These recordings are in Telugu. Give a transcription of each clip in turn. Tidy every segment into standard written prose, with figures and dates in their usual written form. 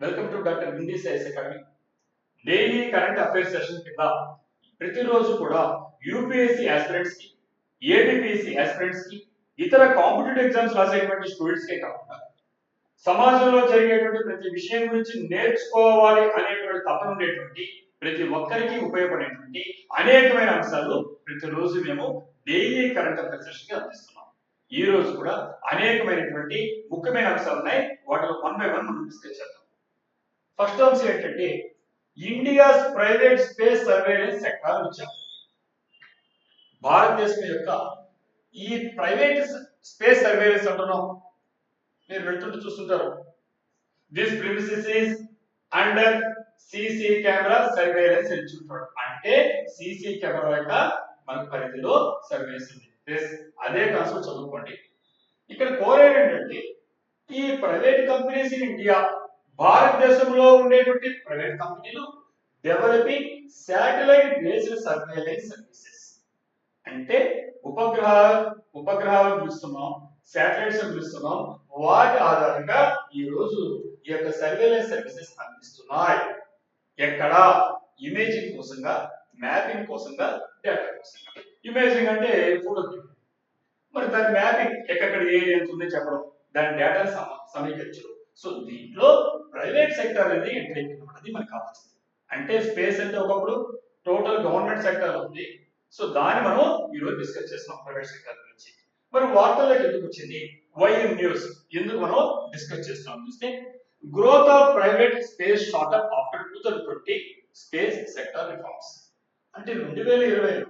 Welcome to doctor బిండి science academy. Daily current affairs session కింద ప్రతిరోజు కూడా యూపీఎస్సీ ఆస్పిరెంట్స్ కి, ఏబిపిఎస్సీ ఆస్పిరెంట్స్ కి, ఇతర కాంపిటేటివ్ ఎగ్జామ్స్ రాసేటువంటి స్టూడెంట్స్ కే కాకుండా సమాజంలో జరిగేటువంటి ప్రతి విషయం గురించి నేర్చుకోవాలి అనేటువంటి తపన ఉండేటువంటి ప్రతి ఒక్కరికి ఉపయోగపడేటువంటి అనేకమైన అంశాలు ప్రతిరోజు మేము డైలీ కరెంట్ అఫైర్స్ సెషన్ కి అందిస్తున్నాం. ఈ రోజు కూడా అనేకమైనటువంటి ముఖ్యమైన అంశాలు ఉన్నాయి. వాటిలో 1 by 1 మనం డిస్కస్ చేద్దాం. ఫస్ట్ అంశం ఏంటంటే India's private space surveillance sector ఇచ్చాం. భారతదేశం యొక్క ఈ ప్రైవేట్ స్పేస్ సర్వేలెన్స్ అంటున్నాం. మీరు వెళ్తుంటే చూస్తుంటారు, this premises is under CC camera surveillance అని చూస్తాడు. అంటే సిసి కెమెరా యొక్క మన పరిధిలో సర్వేలెన్స్ ఉంది. అదే కాన్సెప్ట్ చదువుకోండి. ఇక్కడ కోరేది ఏంటంటే ఈ ప్రైవేట్ కంపెనీస్ ఇన్ ఇండియా, భారతదేశంలో ఉండేటువంటి ప్రైవేట్ కంపెనీలు developing satellite based surveillance services. అంటే ఉపగ్రహాలు పిలుస్తున్నాం, శాటిలైట్స్ పిలుస్తున్నాం. వాటి ఆధారంగా ఈ రోజు ఈ యొక్క సర్వేలెన్స్ సర్వీసెస్ అందిస్తున్నాయి. ఎక్కడ? ఇమేజింగ్ కోసంగా, మ్యాపింగ్ కోసంగా, డేటా కోసంగా. ఇమేజింగ్ అంటే ఫోటో, మరి దాని మ్యాపింగ్ ఎక్కడ ఏరియా ఎంత ఉందో చెప్పడం, దాని డేటా సమీకరించడం. సో దీంట్లో ప్రైవేట్ సెక్టర్ అనేది ఎంట్రీ అనేది మనకు కావాల్సింది. అంటే స్పేస్ అంటే ఒకప్పుడు టోటల్ గవర్నమెంట్ సెక్టర్ ఉంది. సో దాన్ని మనం ఈరోజు డిస్కస్ చేస్తున్నాం ప్రైవేట్ సెక్టర్ గురించి. మరి వార్తల్లోకి ఎందుకు వచ్చింది? వై న్యూస్ ఎందుకు మనం డిస్కస్ చేస్తున్నాం చూస్తే, growth of private space short up after 2020 space sector reforms. అంటే 2020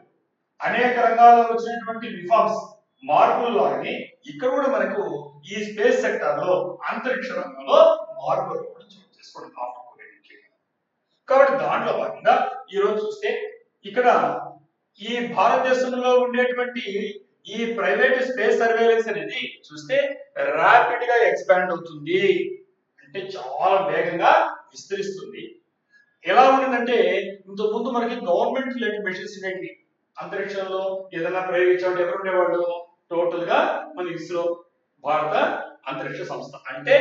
అనేక రంగాల్లో వచ్చినటువంటి రిఫార్మ్స్, మార్పుల్లోని ఇక్కడ కూడా మనకు ఈ స్పేస్ సెక్టర్ లో, అంతరిక్ష రంగంలో మార్పులు కూడా చోటు చేసుకోవడం కాబట్టి దాంట్లో భాగంగా ఈ రోజు చూస్తే ఇక్కడ ఈ భారతదేశంలో ఉండేటువంటి ఈ ప్రైవేట్ స్పేస్ సర్వేలెన్స్ అనేది చూస్తే ర్యాపిడ్ గా ఎక్స్పాండ్ అవుతుంది. అంటే చాలా వేగంగా విస్తరిస్తుంది. ఎలా ఉంటుందంటే ఇంత ముందు మనకి గవర్నమెంట్ రిలేటెడ్ మిషన్స్ ఉండేవి. అంతరిక్షంలో ఏదైనా ప్రయోగించాలంటే ఎవరు ఉండేవాళ్ళు? టోటల్ గా మన ఇస్రో, భారత అంతరిక్ష సంస్థ. అంటే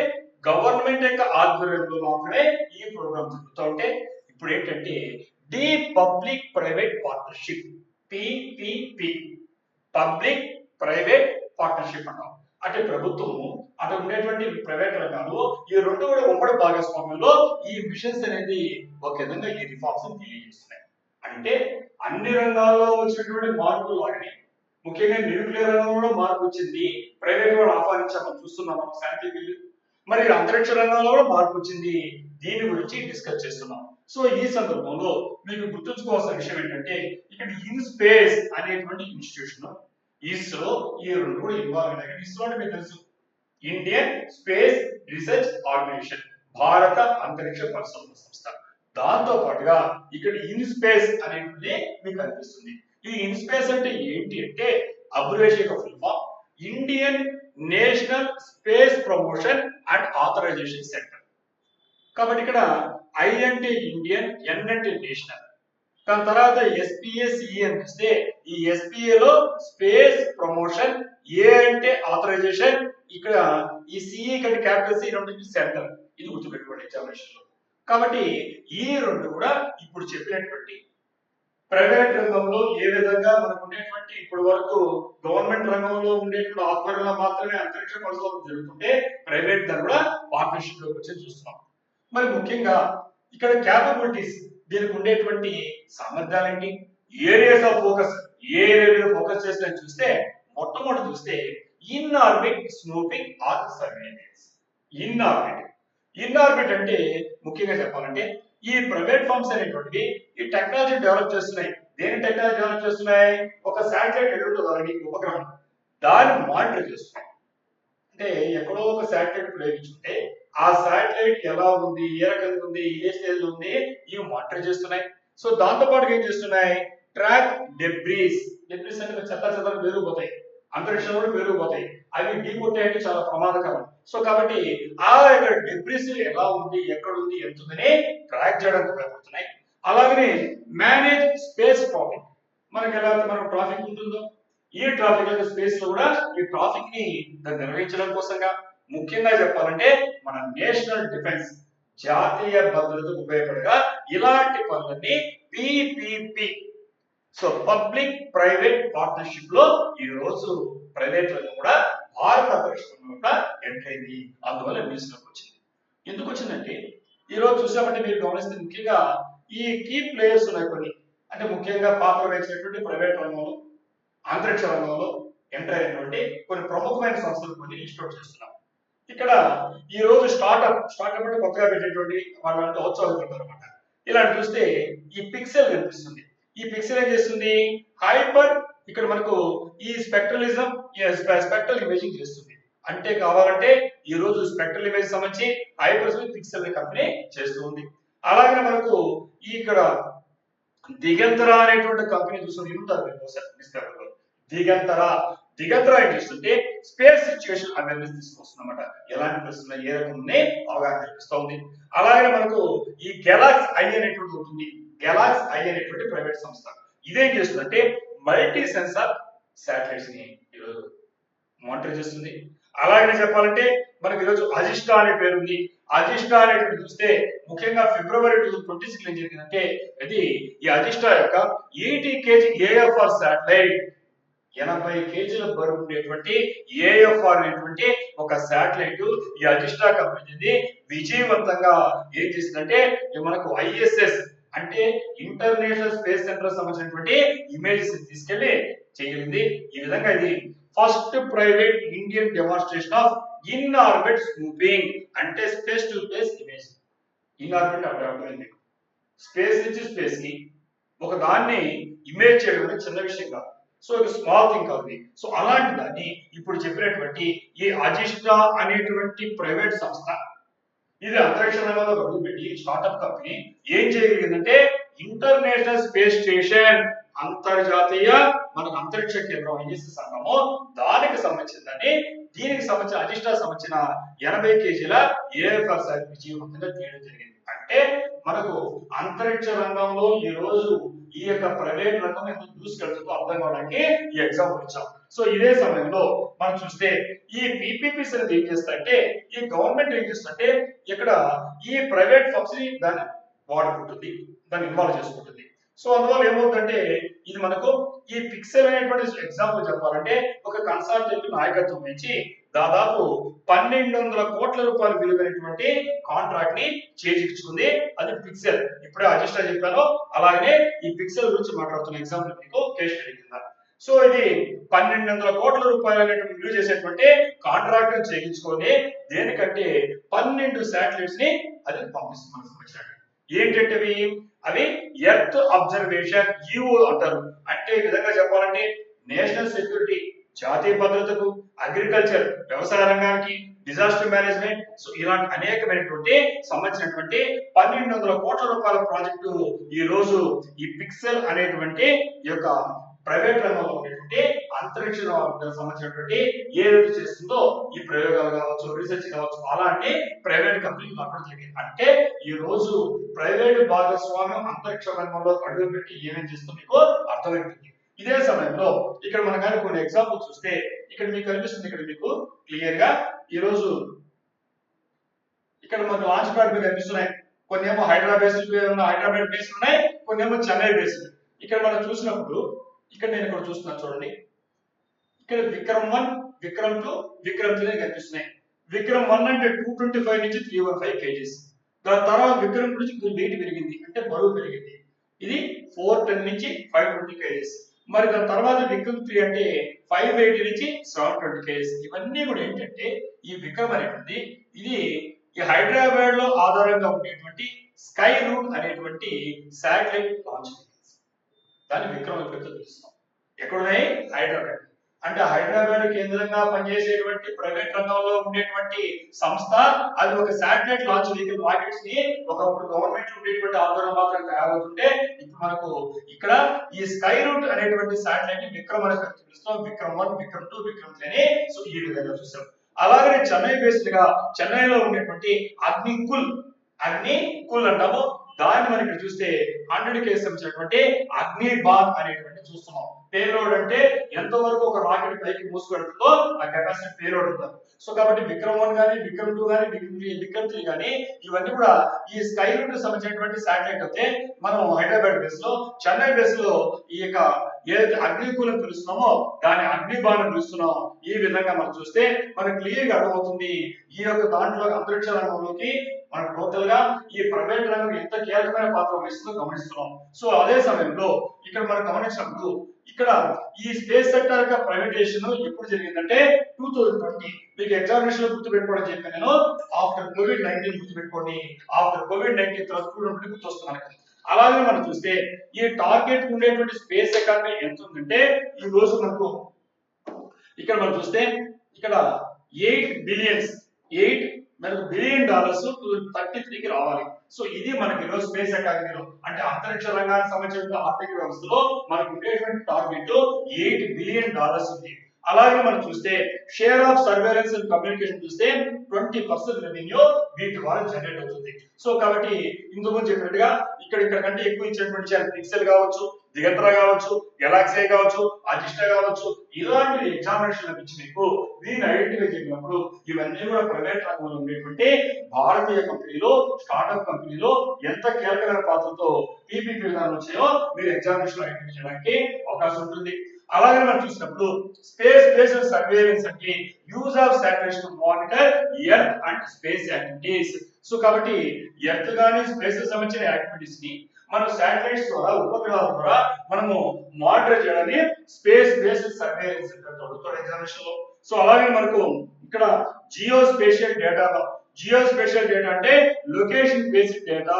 గవర్నమెంట్ యొక్క ఆధ్వర్యంలో మాత్రమే ఈ ప్రోగ్రామ్ జరుగుతూ ఉంటే, ఇప్పుడు ఏంటంటే the public private partnership, PPP, public private partnership అంటాం. అంటే ప్రభుత్వము, అటు ఉండేటువంటి ప్రైవేట్ రంగాలు, ఈ రెండు కూడా ఉమ్మడి భాగస్వామ్యంలో ఈ మిషన్స్ అనేది ఒక విధంగా ఈ రిఫార్మ్స్ తెలియజేస్తున్నాయి. అంటే అన్ని రంగాల్లో వచ్చినటువంటి మార్పులు వాటిని, ముఖ్యంగా న్యూక్లియర్ రంగంలో మార్పు వచ్చింది. ప్రైవేట్ కూడా ఆహ్వానించామని చూస్తున్నాం మనం సైంటిఫిక్. మరి అంతరిక్ష రంగంలో కూడా మార్పు వచ్చింది. దీని గురించి డిస్కస్ చేస్తున్నాం. సో ఈ సందర్భంలో మీకు గుర్తుంచుకోవాల్సిన విషయం ఏంటంటే ఇక్కడ ఇన్ స్పేస్ అనేటువంటి ఇన్స్టిట్యూషన్, ఇస్రో, ఈ రెండు కూడా ఇన్వాల్వ్ అయినాయి. ఇస్రో అంటే మీకు తెలుసు, ఇండియన్ స్పేస్ రీసెర్చ్ ఆర్గనైజేషన్, భారత అంతరిక్ష పరిశోధన సంస్థ. దాంతో పాటుగా ఇక్కడ ఇన్ స్పేస్ అనేది మీకు కనిపిస్తుంది. ఈ ఇన్ స్పేస్ అంటే ఏంటి అంటే abbreviation of full form Indian national space promotion and authorisation centre. కాబట్టి ఇక్కడ ఐ అంటే ఇండియన్, ఎన్ అంటే నేషనల్, దాని తర్వాత ఎస్పీఏ సిఏ అనిపిస్తే ఈ ఎస్పీఏ లో స్పేస్ ప్రమోషన్, ఏ అంటే ఆథరైజేషన్, ఇక్కడ ఈ సిఈ కంటే క్యాపిటల్ సి రెండు సెంటర్. ఇది గుర్తుపెట్టుకోండి ఎగ్జామినేషన్ లో. కాబట్టి ఈ రెండు కూడా ఇప్పుడు చెప్పినటువంటి ప్రైవేట్ రంగంలో ఏ విధంగా మనకు ఉండేటువంటి ఇప్పటి వరకు గవర్నమెంట్ రంగంలో ఉండేటువంటి ఆధ్వర్యంలో మాత్రమే అంతరిక్ష పరిశోధన జరుగుతుంటే, ప్రైవేట్ దాన్ని కూడా పార్ట్నర్షిప్ లోకి వచ్చి చూస్తున్నాం. మరి ముఖ్యంగా ఇక్కడ క్యాపబిలిటీస్, దీనికి ఉండేటువంటి సామర్థ్యాలు ఏంటి, ఏరియాస్ ఆఫ్ ఫోకస్, ఏ ఏరియా ఫోకస్ చేస్తే చూస్తే మొట్టమొదటి చూస్తే in orbit snooping or surveillance. In orbit, in orbit అంటే ముఖ్యంగా చెప్పాలంటే ఈ ప్రైవేట్ ఫర్మ్స్ అనేటువంటివి ఈ టెక్నాలజీ డెవలప్ చేస్తున్నాయి. దేని టెక్నాలజీ డెవలప్ చేస్తున్నాయి? ఒక శాటిలైట్ ఎదుగుతుందని ఉపగ్రహం, దాన్ని మానిటర్ చేస్తున్నాయి. అంటే ఎక్కడో ఒక శాటిలైట్ ప్రయోగించుకుంటే ఆ శాటిలైట్ ఎలా ఉంది, ఏ రకంగా ఉంది, ఏ స్టేజ్ ఉంది, ఇవి మానిటర్ చేస్తున్నాయి. సో దాంతో పాటు ఏం చేస్తున్నాయి? Track debris. డెబ్రీస్ అంటే చెత్త చెత్తలు పెరిగిపోతాయి, అంతరిక్షంలో పెరిగిపోతాయి. అవి ఢీకొట్టాయంటే చాలా ప్రమాదకరం. సో కాబట్టి ఆ యొక్క డెబ్రీస్ ఎలా ఉంది, ఎక్కడ ఉంది, ఎంత ఉందని ట్రాక్ చేయడానికి ఉపయోగపడుతున్నాయి. అలాగనే మేనేజ్ స్పేస్ ట్రాఫిక్. మనకి ఎలా మనం ట్రాఫిక్ ఉంటుందో, ఈ ట్రాఫిక్ స్పేస్ లో కూడా ఈ ట్రాఫిక్ ని నిర్వహించడం కోసంగా, ముఖ్యంగా చెప్పాలంటే మన నేషనల్ డిఫెన్స్, జాతీయ భద్రతకు ఉపయోగపడగా ఇలాంటి పనులన్నీ PPP. So public private partnership లో ఈ రోజు ప్రైవేట్ రంగం కూడా భారత అంతరిక్ష రంగంలో కూడా ఎంటర్ అయింది. అందువల్ల న్యూస్ లోకి వచ్చింది. ఎందుకు వచ్చిందంటే ఈ రోజు చూసామంటే మీరు గమనిస్తే ముఖ్యంగా ఈ కీ ప్లేయర్స్ ఉన్నాయి కొన్ని, అంటే ముఖ్యంగా పాత్ర వేసినటువంటి ప్రైవేట్ రంగంలో అంతరిక్ష రంగంలో ఎంటర్ అయినటువంటి కొన్ని ప్రముఖమైన సంస్థలు కొన్ని ఇన్స్టిట్యూట్ చేస్తున్నాం. ఇక్కడ ఈ రోజు స్టార్ట్అప్ అంటే కొత్తగా పెట్టేటువంటి వాళ్ళంటే ఉత్సాహపడతారు అనమాట. ఇలా చూస్తే ఈ పిక్సెల్ కనిపిస్తుంది. ఈ పిక్సెల్ ఏం చేస్తుంది? హైపర్ ఇక్కడ మనకు ఈ స్పెక్ట్రలిజం స్పెక్ట్రల్ ఇమేజింగ్ చేస్తుంది. అంటే కావాలంటే ఈ రోజు స్పెక్ట్రల్ ఇమేజ్ సంబంధించి హైపర్ పిక్సెల్ కంపెనీ చేస్తూ ఉంది. అలాగే మనకు ఇక్కడ దిగంతర అనేటువంటి కంపెనీ చూస్తుంది. ఉంటారు దిగంతర ఏం చేస్తుంటే స్పేస్ సిచ్యువేషన్ అవేర్నెస్ తీసుకొస్తుందన్నమాట. ఎలాంటి ప్రశ్నలు ఏ రకంగా అవగాహన కల్పిస్తూ ఉంది. అలాగే మనకు ఈ గెలాక్స్ ఐ అనేటువంటి ఉంటుంది. గెలాక్స్ ఐ అనేటువంటి ప్రైవేట్ సంస్థ ఇదేం చేస్తుందంటే మల్టీ సెన్సార్ శాటిలైట్స్ ని ఈరోజు మానిటర్ చేస్తుంది. అలాగే చెప్పాలంటే మనకి ఈరోజు అజిస్టా అనే పేరు ఉంది. అజిస్టా అనేటువంటి చూస్తే ముఖ్యంగా ఫిబ్రవరి 2026 ఏం జరిగిందంటే ఇది ఈ అజిస్టా యొక్క 80 kg ఏఎఫ్ఆర్ శాటిలైట్ 80 కేజీల బరువు ఉండేటువంటి ఏఎఫ్ఆర్ అనేటువంటి ఒక శాటిలైట్ ఈ అజిస్టా కంపెనీ విజయవంతంగా ఏం చేసిందంటే మనకు ఐఎస్ఎస్ అంటే ఇంటర్నేషనల్ స్పేస్ సెంటర్ సంబంధించినటువంటి ఇమేజెస్ తీసుకెళ్లి చేయగలిగింది. ఈ విధంగా ఇది first private Indian demonstration of in orbit scooping అంటే space to space image. In orbit అంటే స్పేస్ నుంచి స్పేస్ కి ఒక దాన్ని ఇమేజ్ చేయడం అనేది చిన్న విషయం కాదు. సో ఇది స్మాల్ థింగ్ కాదు. సో అలాంటి దాన్ని ఇప్పుడు చెప్పినటువంటి ఈ అజిస్టా అనేటువంటి ప్రైవేట్ సంస్థ ఇది అంతరిక్ష రంగంలో అడుగుపెట్టి స్టార్ట్అప్ కంపెనీ ఏం చేయగలిగిందంటే ఇంటర్నేషనల్ స్పేస్ స్టేషన్ అంతర్జాతీయ మనకు అంతరిక్ష కేంద్రం ఐఎస్ఎస్ సంఘము దానికి సంబంధించిందని దీనికి సంబంధించిన అజిస్టా సంబంధించిన 80 కేజీల ఏఎఫ్ఆర్ శాటిలైట్ విజయవంతంగా తీయడం జరిగింది. అంటే మనకు అంతరిక్ష రంగంలో ఈ రోజు ఈ యొక్క ప్రైవేట్ రంగం ఎందుకు దూసుకెళ్తుందో అర్థం కావడానికి ఈ ఎగ్జాంపుల్ ఇచ్చాం. సో ఇదే సమయంలో మనం చూస్తే ఈ పీపీపీస్ అనేది ఏం చేస్తాయంటే ఈ గవర్నమెంట్ ఏం చేస్తుంటే ఇక్కడ ఈ ప్రైవేట్ ఫర్మ్స్ ని దాన్ని వాడుకుంటుంది, దాన్ని ఇన్వాల్వ్ చేసుకుంటుంది. సో అందువల్ల ఏమవుతుందంటే ఇది మనకు ఈ పిక్సెల్ అనేటువంటి ఎగ్జాంపుల్ చెప్పాలంటే ఒక కన్సల్టెంట్ నాయకత్వం నుంచి దాదాపు 1200 కోట్ల రూపాయలు విలువైనటువంటి కాంట్రాక్ట్ ని చేజిక్చుకుంది. అది పిక్సెల్. ఇప్పుడే అజిస్టా చెప్పాను, అలాగే ఈ పిక్సెల్ గురించి మాట్లాడుతున్న ఎగ్జాంపుల్ మీకు కేసు స్టడీ కింద. సో ఇది 1200 కోట్ల రూపాయలు అనేటువంటి విలువ చేసేటువంటి కాంట్రాక్ట్ ని చేయించుకొని దేనికంటే 12 శాటిలైట్స్ ని అది పంపిస్తుంది మనకు సంబంధించినట్టు. ఏంటంటే అవి ఎర్త్ అబ్జర్వేషన్ యుఓ అంటారు. అంటే ఈ విధంగా చెప్పాలంటే నేషనల్ సెక్యూరిటీ జాతీయ భద్రతకు, అగ్రికల్చర్ వ్యవసాయ రంగానికి, డిజాస్టర్ మేనేజ్మెంట్, సో ఇలాంటి అనేకమైనటువంటి సంబంధించినటువంటి 1200 కోట్ల రూపాయల ప్రాజెక్టు ఈ రోజు ఈ పిక్సెల్ అనేటువంటి ఈ యొక్క ప్రైవేట్ రంగంలో ఉండేటువంటి అంతరిక్ష సంబంధించినటువంటి ఏదైతే చేస్తుందో ఈ ప్రయోగాలు కావచ్చు, రీసెర్చ్ కావచ్చు, అలాంటి ప్రైవేట్ కంపెనీలు మాత్రం జరిగింది. అంటే ఈ రోజు ప్రైవేట్ భాగస్వామ్యం అంతరిక్ష రంగంలో అడుగుపెట్టి ఏమేం చేస్తుందో మీకు అర్థమైంది. ఇదే సమయంలో ఇక్కడ మనం కానీ కొన్ని ఎగ్జాంపుల్ చూస్తే ఇక్కడ మీకు కనిపిస్తుంది, ఇక్కడ మీకు క్లియర్ గా ఈ రోజు ఇక్కడ మనకు లాంచ్ ప్యాడ్ మీద కనిపిస్తున్నాయి. కొన్ని ఏమో హైదరాబాద్ బేస్డ్ ఉన్నాయి, కొన్ని ఏమో చెన్నై బేస్డ్. ఇక్కడ మనం చూసినప్పుడు ఇక్కడ నేను ఇక్కడ చూస్తున్నాను చూడండి, ఇక్కడ విక్రమ్ 1, విక్రమ్ 2, విక్రమ్ 3 కనిపిస్తున్నాయి. విక్రమ్ 1 అంటే 225 నుంచి 315 కేజీస్. దాని తర్వాత విక్రమ్ 2 నుంచి వెయిట్ పెరిగింది, అంటే బరువు పెరిగింది. ఇది 410 నుంచి 520 కేజీస్. మరి దాని తర్వాత విక్రమ్ 3 అంటే 580 నుంచి 720 కేజీస్. ఇవన్నీ కూడా ఏంటంటే ఈ విక్రమ్ అనేటువంటి ఇది ఈ హైదరాబాద్ లో ఆధారంగా ఉండేటువంటి స్కై రూట్ అనేటువంటి శాటిలైట్ లాంచ్ దాన్ని విక్రమ్ ఎప్పుడైతే పిలుస్తున్నాం. ఎక్కడున్నాయి? హైదరాబాద్. అంటే హైదరాబాద్ కేంద్రంగా పనిచేసేటువంటి ప్రైవేట్ రంగంలో ఉండేటువంటి సంస్థ అది ఒక శాటిలైట్ లాంచ్ వెహికల్ రాకెట్స్ ని ఒకప్పుడు గవర్నమెంట్ ఉండేటువంటి ఆందోళన మాత్రం తయారవుతుంటే ఇప్పుడు మనకు ఇక్కడ ఈ స్కై రూట్ అనేటువంటి శాటిలైట్ ని విక్రమ్ అని పిలుస్తాం. విక్రమ్ 1, విక్రమ్ 2, విక్రమ్ 3 అని సో ఈ విధంగా చూస్తాం. అలాగే చెన్నై బేస్డ్ గా చెన్నైలో ఉండేటువంటి అగ్నికుల్ అగ్ని కూల్ అంటాము. దాన్ని మనం ఇక్కడ చూస్తే 100 కేస్ సంబంధించినటువంటి అగ్ని బాన్ అనేటువంటి చూస్తున్నాం. పేలోడ్ అంటే ఎంతవరకు ఒక రాకెట్ పైకి మూసుకెళ్తుందో ఆ కెపాసిటీ పేలోడ్ అంటారు. సో కాబట్టి విక్రమ్ 1 కానీ విక్రమ్ 2 కానీ విక్రమ్ 3 కానీ ఇవన్నీ కూడా ఈ స్కై రూట్ సంబంధించినటువంటి శాటిలైట్ అయితే మనం హైదరాబాద్ బేస్ లో, చెన్నై బేస్ లో ఈ యొక్క ఏదైతే అగ్నికూలం పిలుస్తున్నామో దాని అగ్ని బాణం పిలుస్తున్నాం. ఈ విధంగా మనం చూస్తే మనకు క్లియర్ గా అర్థమవుతుంది ఈ యొక్క దాంట్లో అంతరిక్ష రంగంలోకి మనం టోటల్ గా ఈ ప్రైవేట్ రంగం ఎంత కీలకమైన పాత్ర వహిస్తుందో గమనిస్తున్నాం. సో అదే సమయంలో ఇక్కడ మనం గమనించినప్పుడు ఇక్కడ ఈ స్పేస్ సెక్టర్ యొక్క ప్రైవేటైజేషన్ ఎప్పుడు జరిగిందంటే 2020. మీకు ఎగ్జామినేషన్ లో గుర్తుపెట్టుకోవడం చెప్పాను నేను. ఆఫ్టర్ COVID-19 గుర్తుపెట్టుకోండి. ఆఫ్టర్ COVID-19 తర్వాత 2020 గుర్తొస్తుంది. అలాగే మనం చూస్తే ఈ టార్గెట్ ఉండేటువంటి స్పేస్ ఎకానమీ ఎంత ఉందంటే ఈ రోజు మనకు ఇక్కడ మనం చూస్తే ఇక్కడ 8 బిలియన్స్ మనకు బిలియన్ డాలర్స్ 2033కి రావాలి. సో ఇది మనకి ఈరోజు స్పేస్ ఎకానమీలో అంటే అంతరిక్ష రంగానికి సంబంధించిన ఆర్థిక వ్యవస్థలో మనకు ఉండేటువంటి టార్గెట్ 8 బిలియన్ డాలర్స్ ఉంది. అలాగే మనం చూస్తే share of surveillance and communication చూస్తే 20% రెవెన్యూ వీటి ద్వారా జనరేట్ అవుతుంది. సో కాబట్టి ఇంతకుముందు చెప్పినట్టుగా ఇక్కడ కంటే ఎక్కువ ఇచ్చేటువంటి పిక్సెల్ కావచ్చు, దిగంతర కావచ్చు, గెలాక్సీ కావచ్చు, అజిస్టా కావచ్చు, ఇలాంటి ఎగ్జామినేషన్ ఇచ్చి మీకు దీన్ని ఐడెంటిఫై చేసినప్పుడు ఇవన్నీ కూడా ప్రైవేట్ రంగంలో ఉండేటువంటి భారతీయ కంపెనీలో, స్టార్ట్అప్ కంపెనీలో ఎంత కీలకమైన పాత్రతో పీపీపీ విధానం వచ్చాయో మీరు ఎగ్జామినేషన్ ఐడెంటిఫై చేయడానికి అవకాశం ఉంటుంది. అలాగే మనం చూసినప్పుడు స్పేస్ బేస్డ్ సర్వేలెన్స్ అంటే use of satellites to monitor earth and space activities. So కాబట్టి ఎర్త్ గానీ స్పేస్ సంబంధించిన యాక్టివిటీస్ ని మనం శాటిలైట్స్ ద్వారా, ఉపగ్రహాల ద్వారా మనము మానిటర్ చేయడాన్ని స్పేస్ బేస్డ్ సర్వేలెన్స్ అంటారు ఎగ్జామినేషన్ లో. సో అలాగే మనకు ఇక్కడ జియోస్పేషియల్ డేటా అంటే లొకేషన్ బేస్డ్ డేటా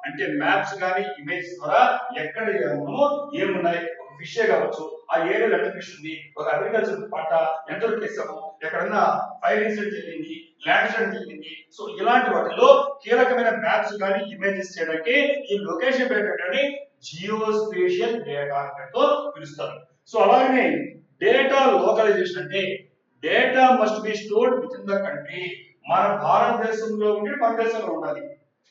అంటే మ్యాప్స్ కానీ ఇమేజ్ ద్వారా ఎక్కడ మనము ఏమున్నాయి, ఫిషే కావచ్చు, ఆ ఏరియాలో ఎంత ఫిష్ ఉంది, ఒక అగ్రికల్చర్ పంట ఎంత వేసాము, ఎక్కడన్నా ఫైర్ ఇన్సిడెంట్ జరిగింది, ల్యాండ్ స్లైడ్ జరిగింది. సో ఇలాంటి వాటిలో కీలకమైన మ్యాప్స్ కానీ ఇమేజెస్ చేయడానికి ఈ లొకేషన్ డేటాని జియోస్పేషియల్ డేటా తో పిలుస్తారు. సో అలాగే డేటా లోకలైజేషన్ అంటే data must be stored with in the country. మన భారతదేశంలో ఉండి మన దేశంలో ఉండాలి.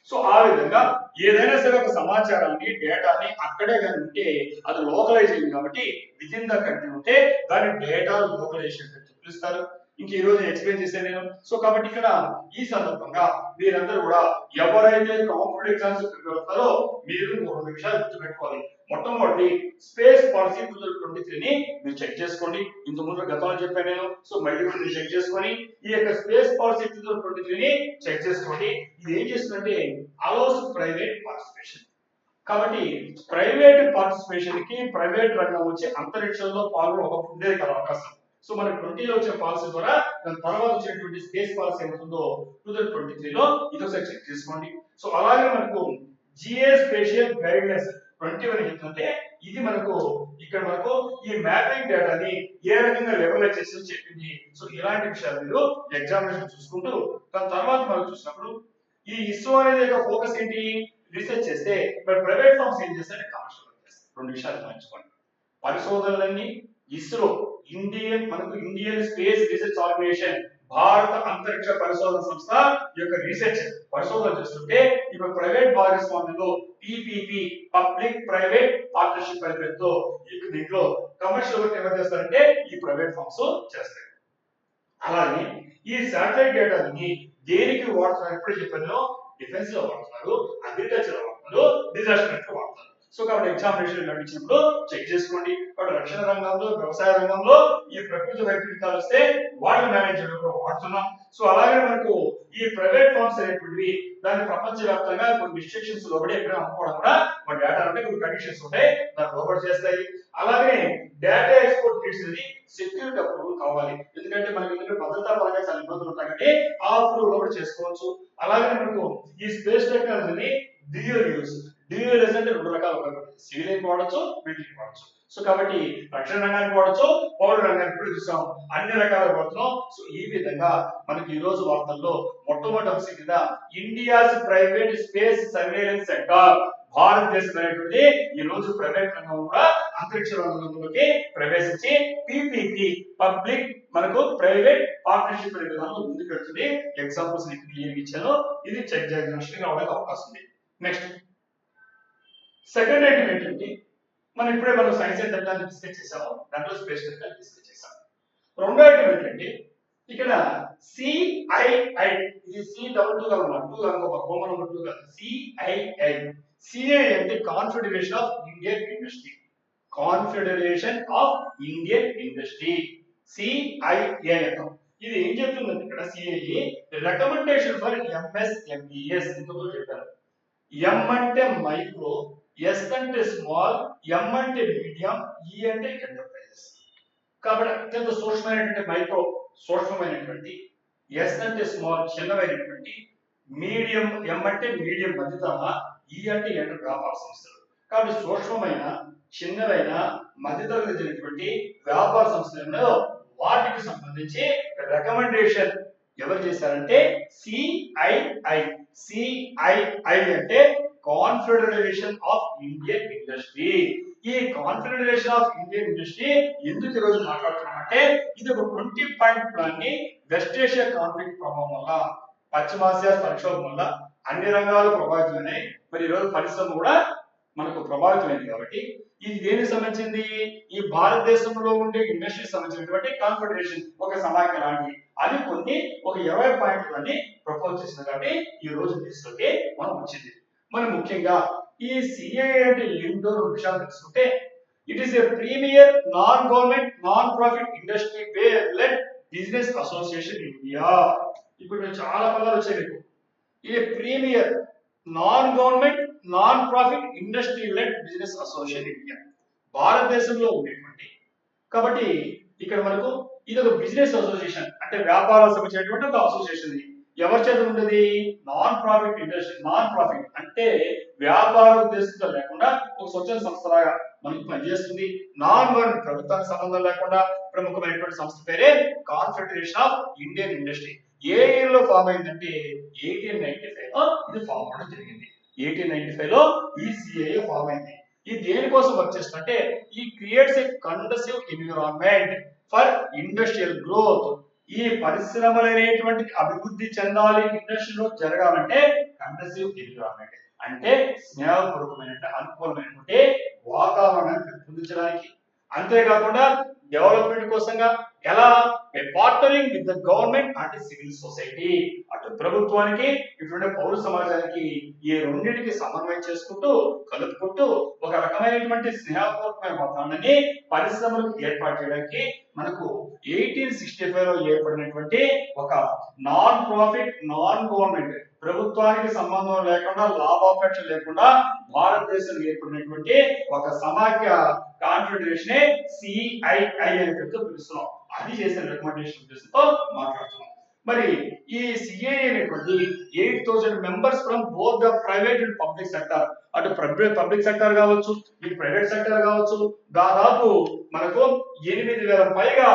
సో ఆ విధంగా ఏదైనా సరే ఒక సమాచారాన్ని, డేటాని అక్కడే కానీ ఉంటే అది లోకలైజ్ అయింది కాబట్టి విత్ ఇన్ ద కంట్రీ ఉంటే దాన్ని డేటా లోకలైజేషన్ పిలుస్తారు. ఇంక ఈ రోజు ఎక్స్ప్లెయిన్ చేశాను నేను. సో కాబట్టి ఇక్కడ ఈ సందర్భంగా మీరందరూ కూడా ఎవరైతే కాంపిటేటివ్ ఎగ్జామ్స్ ప్రిపేర్ అవుతారో మీరు 2 విషయాలు గుర్తుపెట్టుకోవాలి. మొట్టమొదటి స్పేస్ పాలసీ 2023ని మీరు చెక్ చేసుకోండి. ఇంత ముందు గతంలో చెప్పాను నేను. సో మళ్ళీ మీరు చెక్ చేసుకొని ఈ యొక్క స్పేస్ పాలసీ 2023ని చెక్ చేసుకోండి. ఇది ఏం చేస్తుందంటే అలౌస్ ప్రైవేట్ పార్టిసిపేషన్. కాబట్టి ప్రైవేట్ పార్టిసిపేషన్ కి ప్రైవేట్ రంగం వచ్చి అంతరిక్షంలో పాల్గొన ఒక ఉండేది కదా అవకాశం. సో మనకి 20లో వచ్చే పాలసీ ద్వారా దాని తర్వాత వచ్చేటువంటి స్పేస్ పాలసీ ఏమవుతుందో 2023లో ఇది ఒకసారి చెక్ చేసుకోండి. సో అలాగే మనకు జియోస్పేషియల్ గైడ్లైన్స్ 21 ఏంటంటే ఇది మనకు ఇక్కడ మనకు ఈ మ్యాపింగ్ డేటాని ఏ రకంగా లెవెలైజ్ చేసి చెప్పింది. సో ఇలాంటి విషయాలు మీరు ఎగ్జామినేషన్ చూసుకుంటూ దాని తర్వాత మనం చూసినప్పుడు ఈ ఇస్రో అనేది యొక్క ఫోకస్ ఏంటి, రీసెర్చ్ చేస్తే మరి ప్రైవేట్ ఫార్మ్స్ ఏం చేస్తే కమర్షియల్ చేస్తారు. 2 విషయాలు గమనించుకోండి. పరిశోధనలన్నీ ISRO Indian space research organisation భారత అంతరిక్ష పరిశోధన సంస్థ యొక్క రీసెర్చ్ పరిశోధన చేస్తుంటే ఇప్పుడు ప్రైవేట్ భాగస్వామ్యంలో పీపీపీ పబ్లిక్ ప్రైవేట్ పార్ట్నర్షిప్ అనే పేరుతో దీంట్లో కమర్షియల్ వర్క్ ఎవరు చేస్తారంటే ఈ ప్రైవేట్ ఫార్మ్స్ చేస్తాయి. అలాగే ఈ శాటిలైట్ డేటాని దేనికి వాడుతున్నారు, ఎప్పుడు చెప్పాను, డిఫెన్స్ లో వాడుతున్నారు, అగ్రికల్చర్ లో వాడుతున్నారు, డిజాస్టర్ లో వాడుతున్నారు. సో కాబట్టి ఎగ్జామినేషన్ నడిచినప్పుడు చెక్ చేసుకోండి. కాబట్టి రక్షణ రంగంలో, వ్యవసాయ రంగంలో ఈ ప్రకృతి వైపరీత్యాలు వస్తే వాటర్ మేనేజ్మెంట్ వాడుతున్నాం. సో అలాగే మనకు ఈ ప్రైవేట్ ఫార్మ్స్ అనేటువంటివి దాని ప్రపంచవ్యాప్తంగా కొన్ని రిస్ట్రిక్షన్స్ లోబడి ఎక్కడ అమ్ముకోవడం కూడా మన డేటా అంటే కొన్ని కండిషన్స్ ఉంటాయి, దాన్ని లోబడి చేస్తాయి. అలాగే డేటా ఎక్స్పోర్ట్ కిట్స్ అనేది సెక్యూరిటీ అప్రూవల్ కావాలి. ఎందుకంటే మనకి ఎందుకంటే భద్రతా పరంగా చాలా ఇబ్బందులు ఉంటాయి కాబట్టి ఆ అప్రూవల్ లోబడి చేసుకోవచ్చు. అలాగే మనకు ఈ స్పేస్ టెక్నాలజీని డ్యూయల్ యూజ్ అంటే 2 రకాలు ఉంటాయి, సివిల్ వాడచ్చు, మిలిటరీ వాడచ్చు. సో కాబట్టి రక్షణ రంగానికి వాడచ్చు, పౌర రంగానికి కూడా చూసాం, అన్ని రకాలు వాడుతున్నాం. సో ఈ విధంగా మనకి ఈ రోజు వార్తల్లో మొట్టమొదటి అంశం కింద India's private space surveillance sector, భారతదేశం అనేటువంటి ఈ రోజు ప్రైవేట్ రంగం కూడా అంతరిక్ష రంగంలోకి ప్రవేశించి పీపీపీ పబ్లిక్ మనకు ప్రైవేట్ పార్ట్నర్షిప్ అనే విధానంలో ముందుకు వెళ్తుంది. ఎగ్జాంపుల్స్ నేను క్లియర్ ఇచ్చాను. ఇది చెక్ ఎగ్జామినేషన్ రావడానికి అవకాశం ఉంది. నెక్స్ట్ సెకండ్ ఐటమ్ ఏంటంటే మనం సైన్స్ అండ్ టెక్నాలజీ డిస్కస్ చేసాము, దాంట్లో స్పేస్ టెక్నాలజీ డిస్కస్ చేసాము. రెండో ఐటమ్ ఏంటంటే ఇక్కడ సిఐఐ, ఇది సి డబుల్ 2 కాదు, 2 కాదు, రోమన్ నెంబర్ 2 కాదు, సిఐఐ. సిఐ అంటే confederation of Indian industry, confederation of Indian industry, CII అంటాం. ఇది ఏం చెప్తుందంటే ఇక్కడ సిఐఏ రికమెండేషన్ ఫర్ ఎంఎస్ఎంఈఎస్ ఇంతకు చెప్పారు. ఎం అంటే మైక్రో, ఎస్ అంటే స్మాల్, ఎం అంటే మీడియం, ఈ అంటే ఎంటర్ప్రైజెస్. కాబట్టి అత్యంత సూక్ష్మమైనటువంటి మైక్రో సూక్ష్మమైనటువంటి, ఎస్ అంటే స్మాల్ చిన్నమైనటువంటి, మీడియం ఎం అంటే మీడియం మధ్యతరహ, ఈ అంటే వ్యాపార సంస్థలు. కాబట్టి సూక్ష్మమైన, చిన్నవైన, మధ్యతరగతి చెందినటువంటి వ్యాపార సంస్థలు వాటికి సంబంధించి రికమెండేషన్ ఎవరు చేశారంటే సిఐఐ. సిఐఐ అంటే కాన్ఫెడరేషన్ ఆఫ్ ఇండియన్ ఇండస్ట్రీ. ఈ కాన్ఫెడరేషన్ ఆఫ్ ఇండియన్ ఇండస్ట్రీ ఎందుకు ఈ రోజు మాట్లాడుతున్నామంటే ఇది ఒక 20 పాయింట్ ప్లాన్ ని వెస్ట్ ఏషియా కాన్ఫ్లిక్ట్ ప్రభావం వల్ల, పశ్చిమాసియా సంక్షోభం వల్ల అన్ని రంగాలు ప్రభావితమైనాయి. మరి ఈ రోజు పరిశ్రమ కూడా మనకు ప్రభావితమైంది. కాబట్టి ఇది దేనికి సంబంధించింది? ఈ భారతదేశంలో ఉండే ఇండస్ట్రీకి సంబంధించినటువంటి కాన్ఫెడరేషన్, ఒక సమాఖ్య లాంటి అది కొన్ని ఒక 20 పాయింట్లని ప్రపోజ్ చేసింది. కాబట్టి ఈ రోజు లిస్టులోకి మనం వచ్చింది. మనం ముఖ్యంగా ఈ సిఐ అంటే ఏంటో విషయాలు తెలుసుకుంటే, it is a premier non government non profit industry led business association India. ఇప్పుడు చాలా పదాలు వచ్చాయి మీకు. ఈ premier non government non profit industry led business association India భారతదేశంలో ఉండేటువంటి. కాబట్టి ఇక్కడ మనకు ఇది ఒక బిజినెస్ అసోసియేషన్, అంటే వ్యాపారాలకు సంబంధించినటువంటి ఒక అసోసియేషన్. ఎవరి చేత ఉండేది? Non profit industry. Non profit అంటే వ్యాపార ఉద్దేశంతో లేకుండా ఒక స్వచ్ఛంద సంస్థలాగా మనకి పనిచేస్తుంది. నాన్ గవర్నమెంట్, ప్రభుత్వానికి సంబంధం లేకుండా ప్రముఖమైనటువంటి సంస్థ పేరే confederation of Indian industry. A year లో ఫామ్ అయిందంటే 1895 లో ఇది ఫామ్ అవడం జరిగింది. 1895 లో ఈ సిఐఏ ఫామ్ అయింది. ఇది దేనికోసం వర్క్ చేస్తుందంటే ఈ creates a conducive environment for industrial growth. ఈ పరిశ్రమలు అనేటువంటి అభివృద్ధి చెందాలి, ఇండస్ట్రీలో జరగాలంటే కండసివ్ ఎన్విరాన్మెంట్ అంటే స్నేహపూర్వకమైన అనుకూలమైనటువంటి వాతావరణాన్ని పెంపొందించడానికి, అంతేకాకుండా డెవలప్మెంట్ కోసంగా ఎలా partnering with the government and civil society, అటు ప్రభుత్వానికి ఇటువంటి పౌర సమాజానికి ఈ రెండింటికి సమన్వయం చేసుకుంటూ కలుపుకుంటూ ఒక రకమైనటువంటి స్నేహపూర్వకమైన వాతావరణాన్ని పరిశ్రమలకు ఏర్పాటు చేయడానికి మనకు 1865 లో ఏర్పడినటువంటి ఒక నాన్ ప్రాఫిట్ నాన్ గవర్నమెంట్, ప్రభుత్వానికి సంబంధం లేకుండా లాభాపేక్ష లేకుండా భారతదేశంలో ఏర్పడినటువంటి ఒక సమాఖ్య కాన్ఫెడరేషన్ సిఐఐ అని పిలుస్తున్నాం. అది చేసిన రికమెండేషన్ ఉద్దేశంతో మాట్లాడుతున్నాం. మరి ఈ సిఐ అనేటువంటి 8,000 members from both the private and public sector, అటు పబ్లిక్ సెక్టర్ కావచ్చు, ఇటు ప్రైవేట్ సెక్టర్ కావచ్చు, దాదాపు మనకు 8,000 పైగా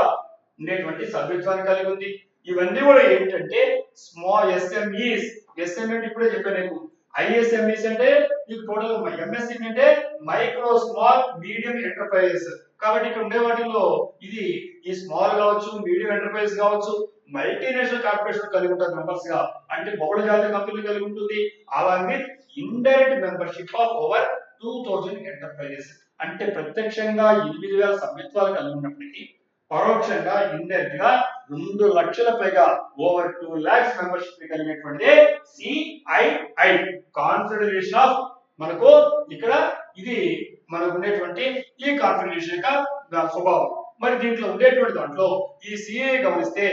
ఉండేటువంటి సభ్యత్వాన్ని కలిగి ఉంది. ఇవన్నీ కూడా ఏంటంటే స్మాల్ ఎస్ఎంఈస్. ఎస్ఎంఈ అంటే ఇప్పుడే చెప్పాను నీకు. ఐఎస్ఎంఈస్ అంటే నీకు టోటల్, ఎంఎస్ఎంఈ అంటే మైక్రో స్మాల్ మీడియం ఎంటర్ప్రైజెస్. కాబట్టి ఇక్కడ ఉండే వాటిల్లో ఇది ఈ స్మాల్ కావచ్చు, మీడియం ఎంటర్ప్రైజ్ కావచ్చు, మల్టీనేషనల్ కార్పొరేషన్ కలిగి ఉంటారు మెంబర్స్ గా, అంటే బహుళజాతి కంపెనీలు కలిగి ఉంటుంది. అలాగే indirect membership of over 2000 enterprises, అంటే ప్రత్యక్షంగా 8,000 సభ్యత్వాలు కలిగి ఉన్నప్పటికీ పరోక్షంగా ఇండైరెక్ట్ గా 2 లక్షల పైగా ఓవర్ 2 lakhs మెంబర్షిప్ కలిగినటువంటి సిఐఐ కాన్ఫెడరేషన్ ఆఫ్ మనకు ఇక్కడ ఇది మనకు ఉండేటువంటి ఈ కాన్ఫెడరేషన్ యొక్క స్వభావం. మరి దీంట్లో ఉండేటువంటి దాంట్లో ఈ సిఐ గమనిస్తే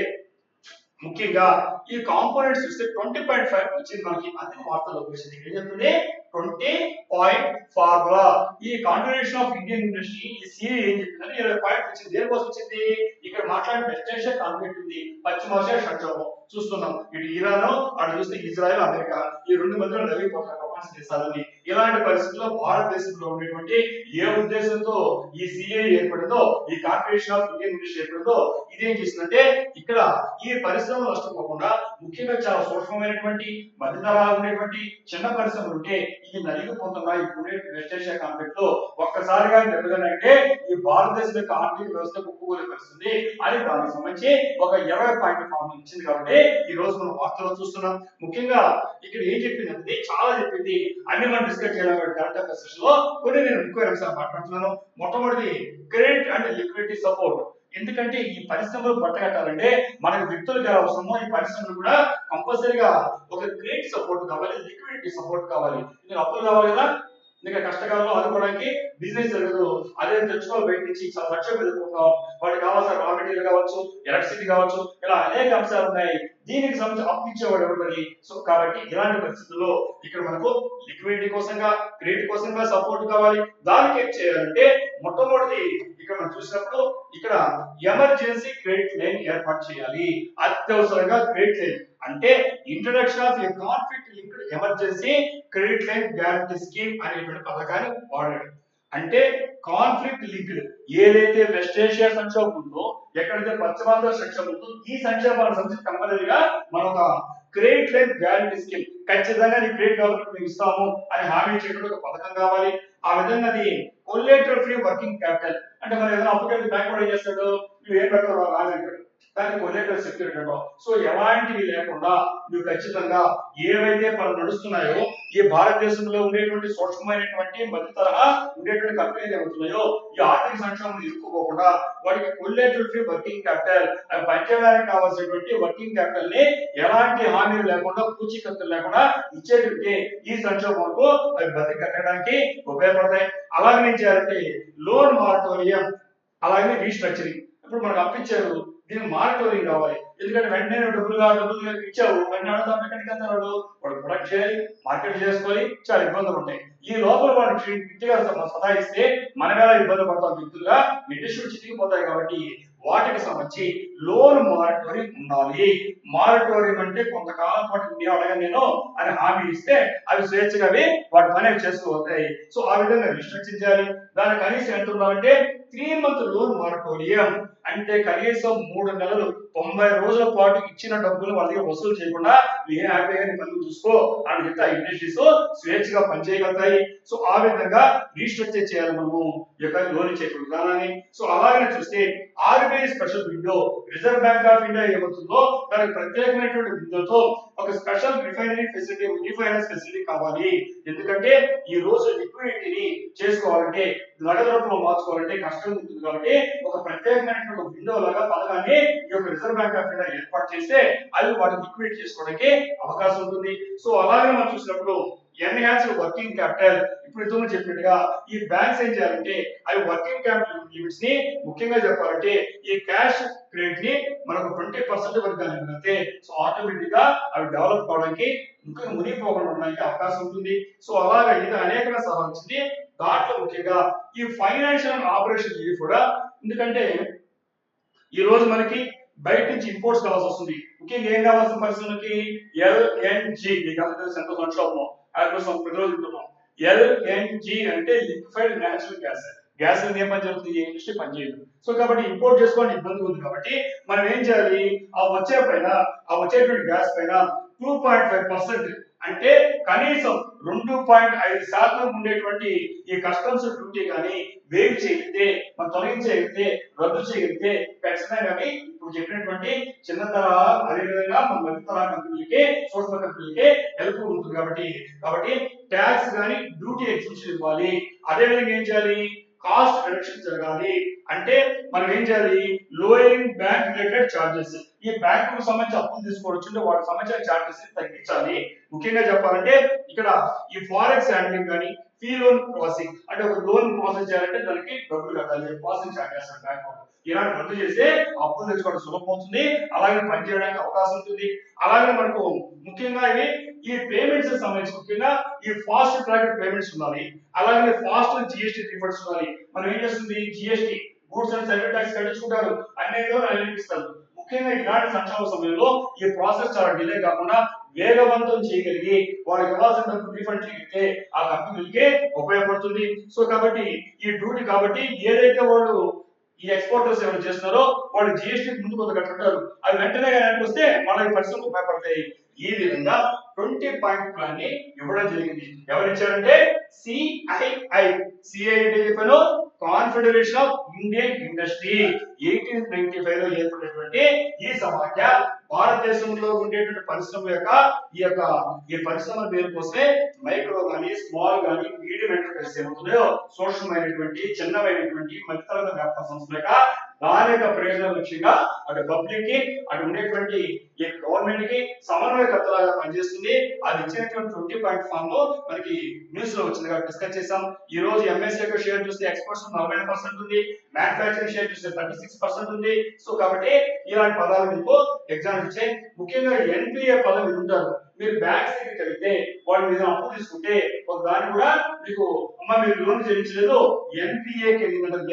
ముఖ్యంగా ఈ కాంపోనెంట్స్ చూస్తే 20.5 వచ్చింది మనకి. అంతిమ వార్తలో వచ్చింది ఏం చెప్తుంది? 20 పాయింట్ ఫార్ములా. ఈ కాన్ఫెడరేషన్ ఆఫ్ ఇండియన్ ఇండస్ట్రీ ఈ సిఐ ఏం చెప్తుందని 20 పాయింట్ వచ్చింది. దేనికోసం వచ్చింది? ఇక్కడ మాట్లాడిన వెస్ట్ ఏషియా కాన్ఫ్లిక్ట్ ఉంది, పశ్చిమాసియా సంక్షోభం, చూస్తున్నాం. ఇటు ఇరాన్, అటు చూస్తే ఇజ్రాయెల్, అమెరికా ఈ రెండు మధ్యలో నలిగిపోతున్నారు ప్రపంచ దేశాలని. ఇలాంటి పరిస్థితుల్లో భారతదేశంలో ఉండేటువంటి ఏ ఉద్దేశంతో ఈ సిఏ ఏర్పడిందో, ఈ కార్పొరేషన్ ఆఫ్ ఇండియన్ ఇండస్ట్రీ ఏర్పడిందో, ఇదేం చేసిందంటే ఇక్కడ ఈ పరిశ్రమలు నష్టపోకుండా ముఖ్యంగా చాలా సూక్ష్మమైనటువంటి మధ్య తరహా ఉండేటువంటి చిన్న పరిశ్రమలు ఉంటే ఇది నలిగిపోతున్నాయి. ఇప్పుడే వెస్ట్ ఏషియా కాన్ఫ్లిక్ట్ లో ఒక్కసారిగా దెబ్బతినంటే ఈ భారతదేశం యొక్క ఆర్థిక వ్యవస్థ కుప్పకూలే పరిస్థితుంది అని దానికి సంబంధించి ఒక 20 పాయింట్ ఫార్మ్ ఇచ్చింది. కాబట్టి ఈ రోజు మనం వార్తల్లో చూస్తున్నాం. ముఖ్యంగా ఇక్కడ ఏం చెప్పిందంటే చాలా చెప్పింది, అన్ని మనం డిస్కస్ చేయాలి కరెంట్ అఫైర్స్ సెషన్ లో. కొన్ని నేను ముఖ్య అంశాలు మాట్లాడుతున్నాను. మొట్టమొదటి క్రెడిట్ అండ్ లిక్విడిటీ సపోర్ట్. ఎందుకంటే ఈ పరిశ్రమలు పట్టగట్టాలంటే మనకు వ్యక్తులు ఎలా అవసరమో ఈ పరిశ్రమలు కూడా కంపల్సరీగా ఒక క్రెడిట్ సపోర్ట్ కావాలి, లిక్విడిటీ సపోర్ట్ కావాలి. ఇది అప్పులు కావాలి కదా, ఇంకా కష్టకాలంలో ఆదుకోవడానికి బిజినెస్ జరగదు. అదే తెచ్చుకోవాలి బయట నుంచి చాలా లక్ష్యం ఎదుర్కొంటాం. వాటికి కావాల్సిన రా మెటీరియల్ కావచ్చు, ఎలక్ట్రిసిటీ కావచ్చు, ఇలా అనేక అంశాలు ఉన్నాయి. దీనికి సంబంధించి అప్పు ఇచ్చేవాడు ఎవరు? సో కాబట్టి ఇలాంటి పరిస్థితుల్లో ఇక్కడ మనకు లిక్విడిటీ కోసంగా, క్రెడిట్ కోసంగా సపోర్ట్ కావాలి. దానికి ఏం చేయాలంటే మొట్టమొదటి ఇక్కడ మనం చూసినప్పుడు ఇక్కడ ఎమర్జెన్సీ క్రెడిట్ లైన్ ఏర్పాటు చేయాలి. అత్యవసరంగా క్రెడిట్ లైన్ అంటే introduction of A conflict linked emergency credit line guarantee scheme అనేటువంటి పథకాన్ని వాడాడు. అంటే కాన్ఫ్లిక్ట్ లింక్డ్ ఏదైతే వెస్ట్ ఏషియా సంక్షోభం ఉందో, ఎక్కడైతే పశ్చిమాంధ్ర సంక్షోభం ఉందో, ఈ సంక్షోభానికి సంబంధించి కంపల్సరీగా మనం ఒక క్రెడిట్ లైన్ గ్యారంటీ స్కీమ్ ఖచ్చితంగా నీ క్రెడిట్ గవర్నమెంట్ మేము ఇస్తాము అని హామీ ఇచ్చేటువంటి ఒక పథకం కావాలి. ఆ విధంగా అది కొలేటరల్ ఫ్రీ వర్కింగ్ క్యాపిటల్ అంటే మనం ఏదైనా అప్పు బ్యాంక్ కూడా ఏం చేస్తాడు, నువ్వు ఏం పెడతావు రాని అంటాడు, దాన్ని కొలేటరల్ సెక్యూరిటీ అంటాం. సో ఎలాంటివి లేకుండా నువ్వు ఖచ్చితంగా ఏవైతే పనులు నడుస్తున్నాయో ఈ భారతదేశంలో ఉండేటువంటి సూక్ష్మమైనటువంటి మధ్య తరహా ఉండేటువంటి కంపెనీలు ఏమవుతున్నాయో ఈ ఆర్థిక సంక్షోభం ఇరుక్కుపోకుండా వాటికి కొలేటరల్ ఫ్రీ వర్కింగ్ క్యాపిటల్ అవి పనిచేయడానికి కావాల్సినటువంటి వర్కింగ్ క్యాపిటల్ ని ఎలాంటి హామీలు లేకుండా, పూచీకత్తులు లేకుండా ఇచ్చేటువంటి ఈ సంక్షోభంకు అవి బతికి కట్టడానికి ఉపయోగపడతాయి. అలాగే ఏం చేయాలంటే లోన్ మారటోరియం, అలాగే రీస్ట్రక్చరింగ్. ఇప్పుడు మనకు అప్పించారు, దీనికి మారటోరియం కావాలి. ఎందుకంటే వెంటనే డబ్బులు ఇచ్చావు, వెంటనే అడుగుతాం ఎక్కడికి వెళ్తాడు, వాడు ప్రొడక్ట్ చేయాలి, మార్కెట్ చేసుకోవాలి, చాలా ఇబ్బందులు ఉంటాయి. ఈ లోపల వాడికి గట్టిగా సతాయిస్తే మన మీద ఇబ్బంది పడతాం వ్యక్తులుగా, ఇండస్ట్రీ చితికిపోతాయి. కాబట్టి వాటికి సంబంధించి లోన్ మారటోరియం ఉండాలి. మారటోరియం అంటే కొంతకాలం పాటు ఇండియా అడగా నేను అని హామీ ఇస్తే అవి స్వేచ్ఛగా వాటి పని అవి చేసుకోతాయి. సో ఆ విధంగా రిస్ట్రిక్షన్ చేయాలి. దానికి కనీసం ఎంత ఉండాలంటే 3 month లోన్ మారటోరియం అంటే కనీసం 3 నెలలు 90 రోజుల పాటు ఇచ్చిన డబ్బులు వాళ్ళ దగ్గర వసూలు చేయకుండా ఏ హ్యాపీగా పనులు చూసుకో అని చెప్తే ఆ ఇండస్ట్రీస్ స్వేచ్ఛగా పనిచేయగలుగుతాయి. సో ఆ విధంగా రీస్ట్రక్చర్ చేయాలి మనము ఈ యొక్క లోన్ ఇచ్చే విధానాన్ని. సో అలాగే చూస్తే RBI special window, reserve bank of India ఏమవుతుందో దానికి ప్రత్యేకమైనటువంటి విండోతో ఒక special refinery facility, refinance facility కావాలి. ఎందుకంటే ఈ రోజు లిక్విడిటీని చేసుకోవాలంటే, నగదు రూపంలో మార్చుకోవాలంటే కష్టం ఉంటుంది. కాబట్టి ఒక ప్రత్యేకమైనటువంటి విండో లాగా పథకాన్ని ఈ యొక్క రిజర్వ్ బ్యాంక్ ఆఫ్ ఇండియా ఏర్పాటు చేస్తే అవి వాటిని లిక్విడ్ చేసుకోవడానికి అవకాశం ఉంటుంది. సో అలాగే మనం చూసినప్పుడు ఎన్హాన్స్డ్ వర్కింగ్ క్యాపిటల్, ఇప్పుడు ఇంతకు చెప్పినట్టుగా ఈ బ్యాంక్స్ ఏం చేయాలంటే అవి వర్కింగ్ క్యాపిటల్ లిమిట్స్ ని ముఖ్యంగా చెప్పాలంటే ఈ క్యాష్ క్రెడిట్ ని మనకు 20% వరకు కలిగితే సో ఆటోమేటిక్ గా అవి డెవలప్ కావడానికి ఇంకా మునిగిపోకుండా ఉండడానికి అవకాశం ఉంటుంది. సో అలాగా ఇది అనేక సలహా వచ్చింది. దాంట్లో ముఖ్యంగా ఈ ఫైనాన్షియల్ ఆపరేషన్ ఇది కూడా, ఎందుకంటే ఈ రోజు మనకి బయట నుంచి ఇంపోర్ట్స్ కావాల్సి వస్తుంది. ముఖ్యంగా ఏం కావాల్సిన పరిస్థితులకి ఎల్ఎన్జి, మీకు అందరూ ఎంత సంక్షోభం ప్రతిరోజు తింటున్నాం. ఎల్ఎన్జి అంటే లిక్విఫైడ్ న్యాచురల్ గ్యాస్. గ్యాస్ ఏం పని జరుగుతుంది, ఇండస్ట్రీ పనిచేయదు. సో కాబట్టి ఇంపోర్ట్ చేసుకోవడానికి ఇబ్బంది ఉంది. కాబట్టి మనం ఏం చేయాలి, ఆ వచ్చేటువంటి గ్యాస్ పైన 2.5% అంటే కనీసం 2.5% ఉండేటువంటి ఈ కస్టమ్స్ డ్యూటీ కానీ వేవ్ చేయగలిగితే, మనం తొలగించగలిగితే, రద్దు చేయగలిగితే ఖచ్చితంగా ఇప్పుడు చెప్పినటువంటి చిన్న తరహా అదేవిధంగా మన మధ్య తరహా కంపెనీలకి, సూక్ష్మ కంపెనీలకి హెల్ప్ ఉంటుంది. కాబట్టి ట్యాక్స్ కానీ డ్యూటీ ఎగ్జిబిషన్ ఇవ్వాలి. అదేవిధంగా ఏం చేయాలి, కాస్ట్ రిడక్షన్ జరగాలి. అంటే మనం ఏం చేయాలి, లోయరింగ్ బ్యాంక్ రిలేటెడ్ చార్జెస్, ఈ బ్యాంకు సంబంధించి అప్పులు తీసుకోవచ్చు వాటికి సంబంధించిన చార్జెస్ తగ్గించాలి. ముఖ్యంగా చెప్పాలంటే ఇక్కడ ఈ ఫారెక్స్ హ్యాండ్లింగ్ కానీ, ఫీ లోన్ ప్రాసెసింగ్ అంటే ఒక లోన్ ప్రాసెస్ చేయాలంటే దానికి డబ్బులు కట్టాలి, ప్రాసెసింగ్ చార్జెస్ బ్యాంక్ ఇలాంటి రద్దు చేస్తే అప్పులు తెచ్చుకోవడం సులభం అవుతుంది. అలాగే పనిచేయడానికి అవకాశం ఉంటుంది. అలాగే మనకు ముఖ్యంగా ఈ పేమెంట్స్ సంబంధించి ముఖ్యంగా ఈ ఫాస్ట్ ట్రాక్ పేమెంట్స్ ఉండాలి. అలాగే ఫాస్ట్ జిఎస్టీ రిఫండ్స్ ఉండాలి. మనం ఏం చేస్తుంది, GST goods and service tax కట్టించుకుంటారు, అన్ని అనిపిస్తారు. ముఖ్యంగా ఇలాంటి సంక్షోభ సమయంలో ఈ ప్రాసెస్ చాలా డిలే కాకుండా వేగవంతం చేయగలిగి వాళ్ళకి ఇవ్వాల్సిన డబ్బు రీఫండ్ చేయగలిగితే ఆ కంపెనీలకే ఉపయోగపడుతుంది. సో కాబట్టి ఈ డ్యూటీ కాబట్టి ఏదైతే వాళ్ళు ఈ ఎక్స్పోర్టర్స్ ఎవరు చేస్తున్నారో వాళ్ళు జిఎస్టీ ముందు కొంత కట్టుంటారు, అది వెంటనే వెనక్కి వస్తే వాళ్ళకి పరిశ్రమకు ఉపయోగపడతాయి. ఈ విధంగా 20 పాయింట్ ప్లాన్ ని ఇవ్వడం జరిగింది. ఎవరు ఇచ్చారంటే సిఐఐ. సిఐ అంటే చెప్పాను కాన్ఫెడరేషన్ ఆఫ్ ఇండియన్ ఇండస్ట్రీ. 1895 లో ఏర్పడినటువంటి ఈ సమాఖ్య భారతదేశంలో ఉండేటువంటి పరిశ్రమ యొక్క ఈ పరిశ్రమ పేరు కోసమే మైక్రో గానీ స్మాల్ గానీ మీడియం ఎంటర్ప్రైజెస్ ఏమవుతున్నాయో సూక్ష్మమైనటువంటి చిన్నమైనటువంటి మధ్యతరగతి వ్యాపార సంస్థల యొక్క దాని యొక్క ప్రయోజన లక్ష్యంగా అటు పబ్లిక్ కి అటు ఉండేటువంటి ఈ గవర్నమెంట్ కి సమన్వయకర్తలాగా పనిచేస్తుంది. అది ఇచ్చినటువంటి 20 పాయింట్ ఫామ్ లో మనకి న్యూస్ లో వచ్చింది కాబట్టి డిస్కస్ చేసాం. ఈ రోజు ఎంఎస్సీ యొక్క షేర్ చూస్తే ఎక్స్పోర్ట్స్ 49% ఉంది, మ్యానుఫ్యాక్చరింగ్ షేర్ చూస్తే 36% ఉంది. సో కాబట్టి ఇలాంటి పదాలు మీకు ఎగ్జామ్ ఇచ్చే ముఖ్యంగా ఎన్పిఏ పదం వింటారు. మీరు బ్యాంక్స్ దగ్గరికి వెళ్తే వాళ్ళు మీద అప్పు తీసుకుంటే ఒక దాన్ని కూడా మీకు అమ్మ మీరు లోన్ చెల్లించలేదు ఎన్పిఏ కి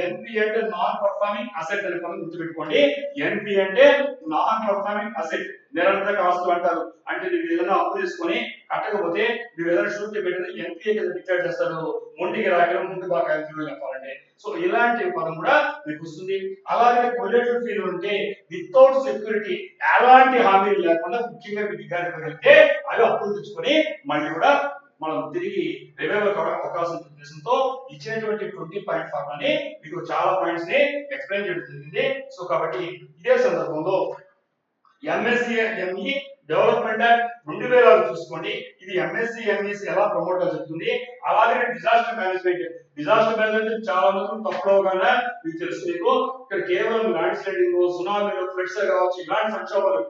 ఎన్పిఏ అంటే నాన్ పర్ఫార్మింగ్ అసెట్ అనే పదం గుర్తుపెట్టుకోండి. ఎన్పిఏ అంటే నాన్ పర్ఫార్మింగ్ అసెట్, నిరంతర ఆస్తులు అంటారు. అంటే మీరు ఏదైనా అప్పు తీసుకొని కట్టకపోతే మీరు ఏదైనా షూరిటీ పెట్టిన ఎన్పిఏ కింద డిక్లేర్ చేస్తారు. మొండికి రాయడం ముందు బాగా చెప్పాలంటే సో ఇలాంటి పదం కూడా మీకు వస్తుంది. అలాగే కొలేటరల్ ఫీల్ ఉంటే వితౌట్ సెక్యూరిటీ ఎలాంటి హామీలు లేకుండా ముఖ్యంగా విద్యార్థులైతే అవి అప్పులు తెచ్చుకొని మళ్ళీ కూడా మనం తిరిగి రివైవల్ కావడానికి అవకాశం ఉన్న ఉద్దేశంతో ఇచ్చినటువంటి 20 పాయింట్ ఫార్మ్ అని మీకు చాలా పాయింట్స్ ని ఎక్స్ప్లెయిన్ చేయడం జరిగింది. సో కాబట్టి ఇదే సందర్భంలో ఎంఎస్సి ఎంఈ డెవలప్మెంట్ యాక్ట్ 2006 చూసుకోండి. ఇది ఎంఎస్సి ఎంఈసి ఎలా ప్రమోట్ చెప్తుంది. అలాగే డిజాస్టర్ మేనేజ్మెంట్ చాలా మంది తప్పుగా మీకు తెలుసు. మీకు ఇక్కడ కేవలం ల్యాండ్ స్లైడింగ్, సునామీలు, ఫ్లడ్స్ కావచ్చు, ఇలాంటి సంక్షోభాలు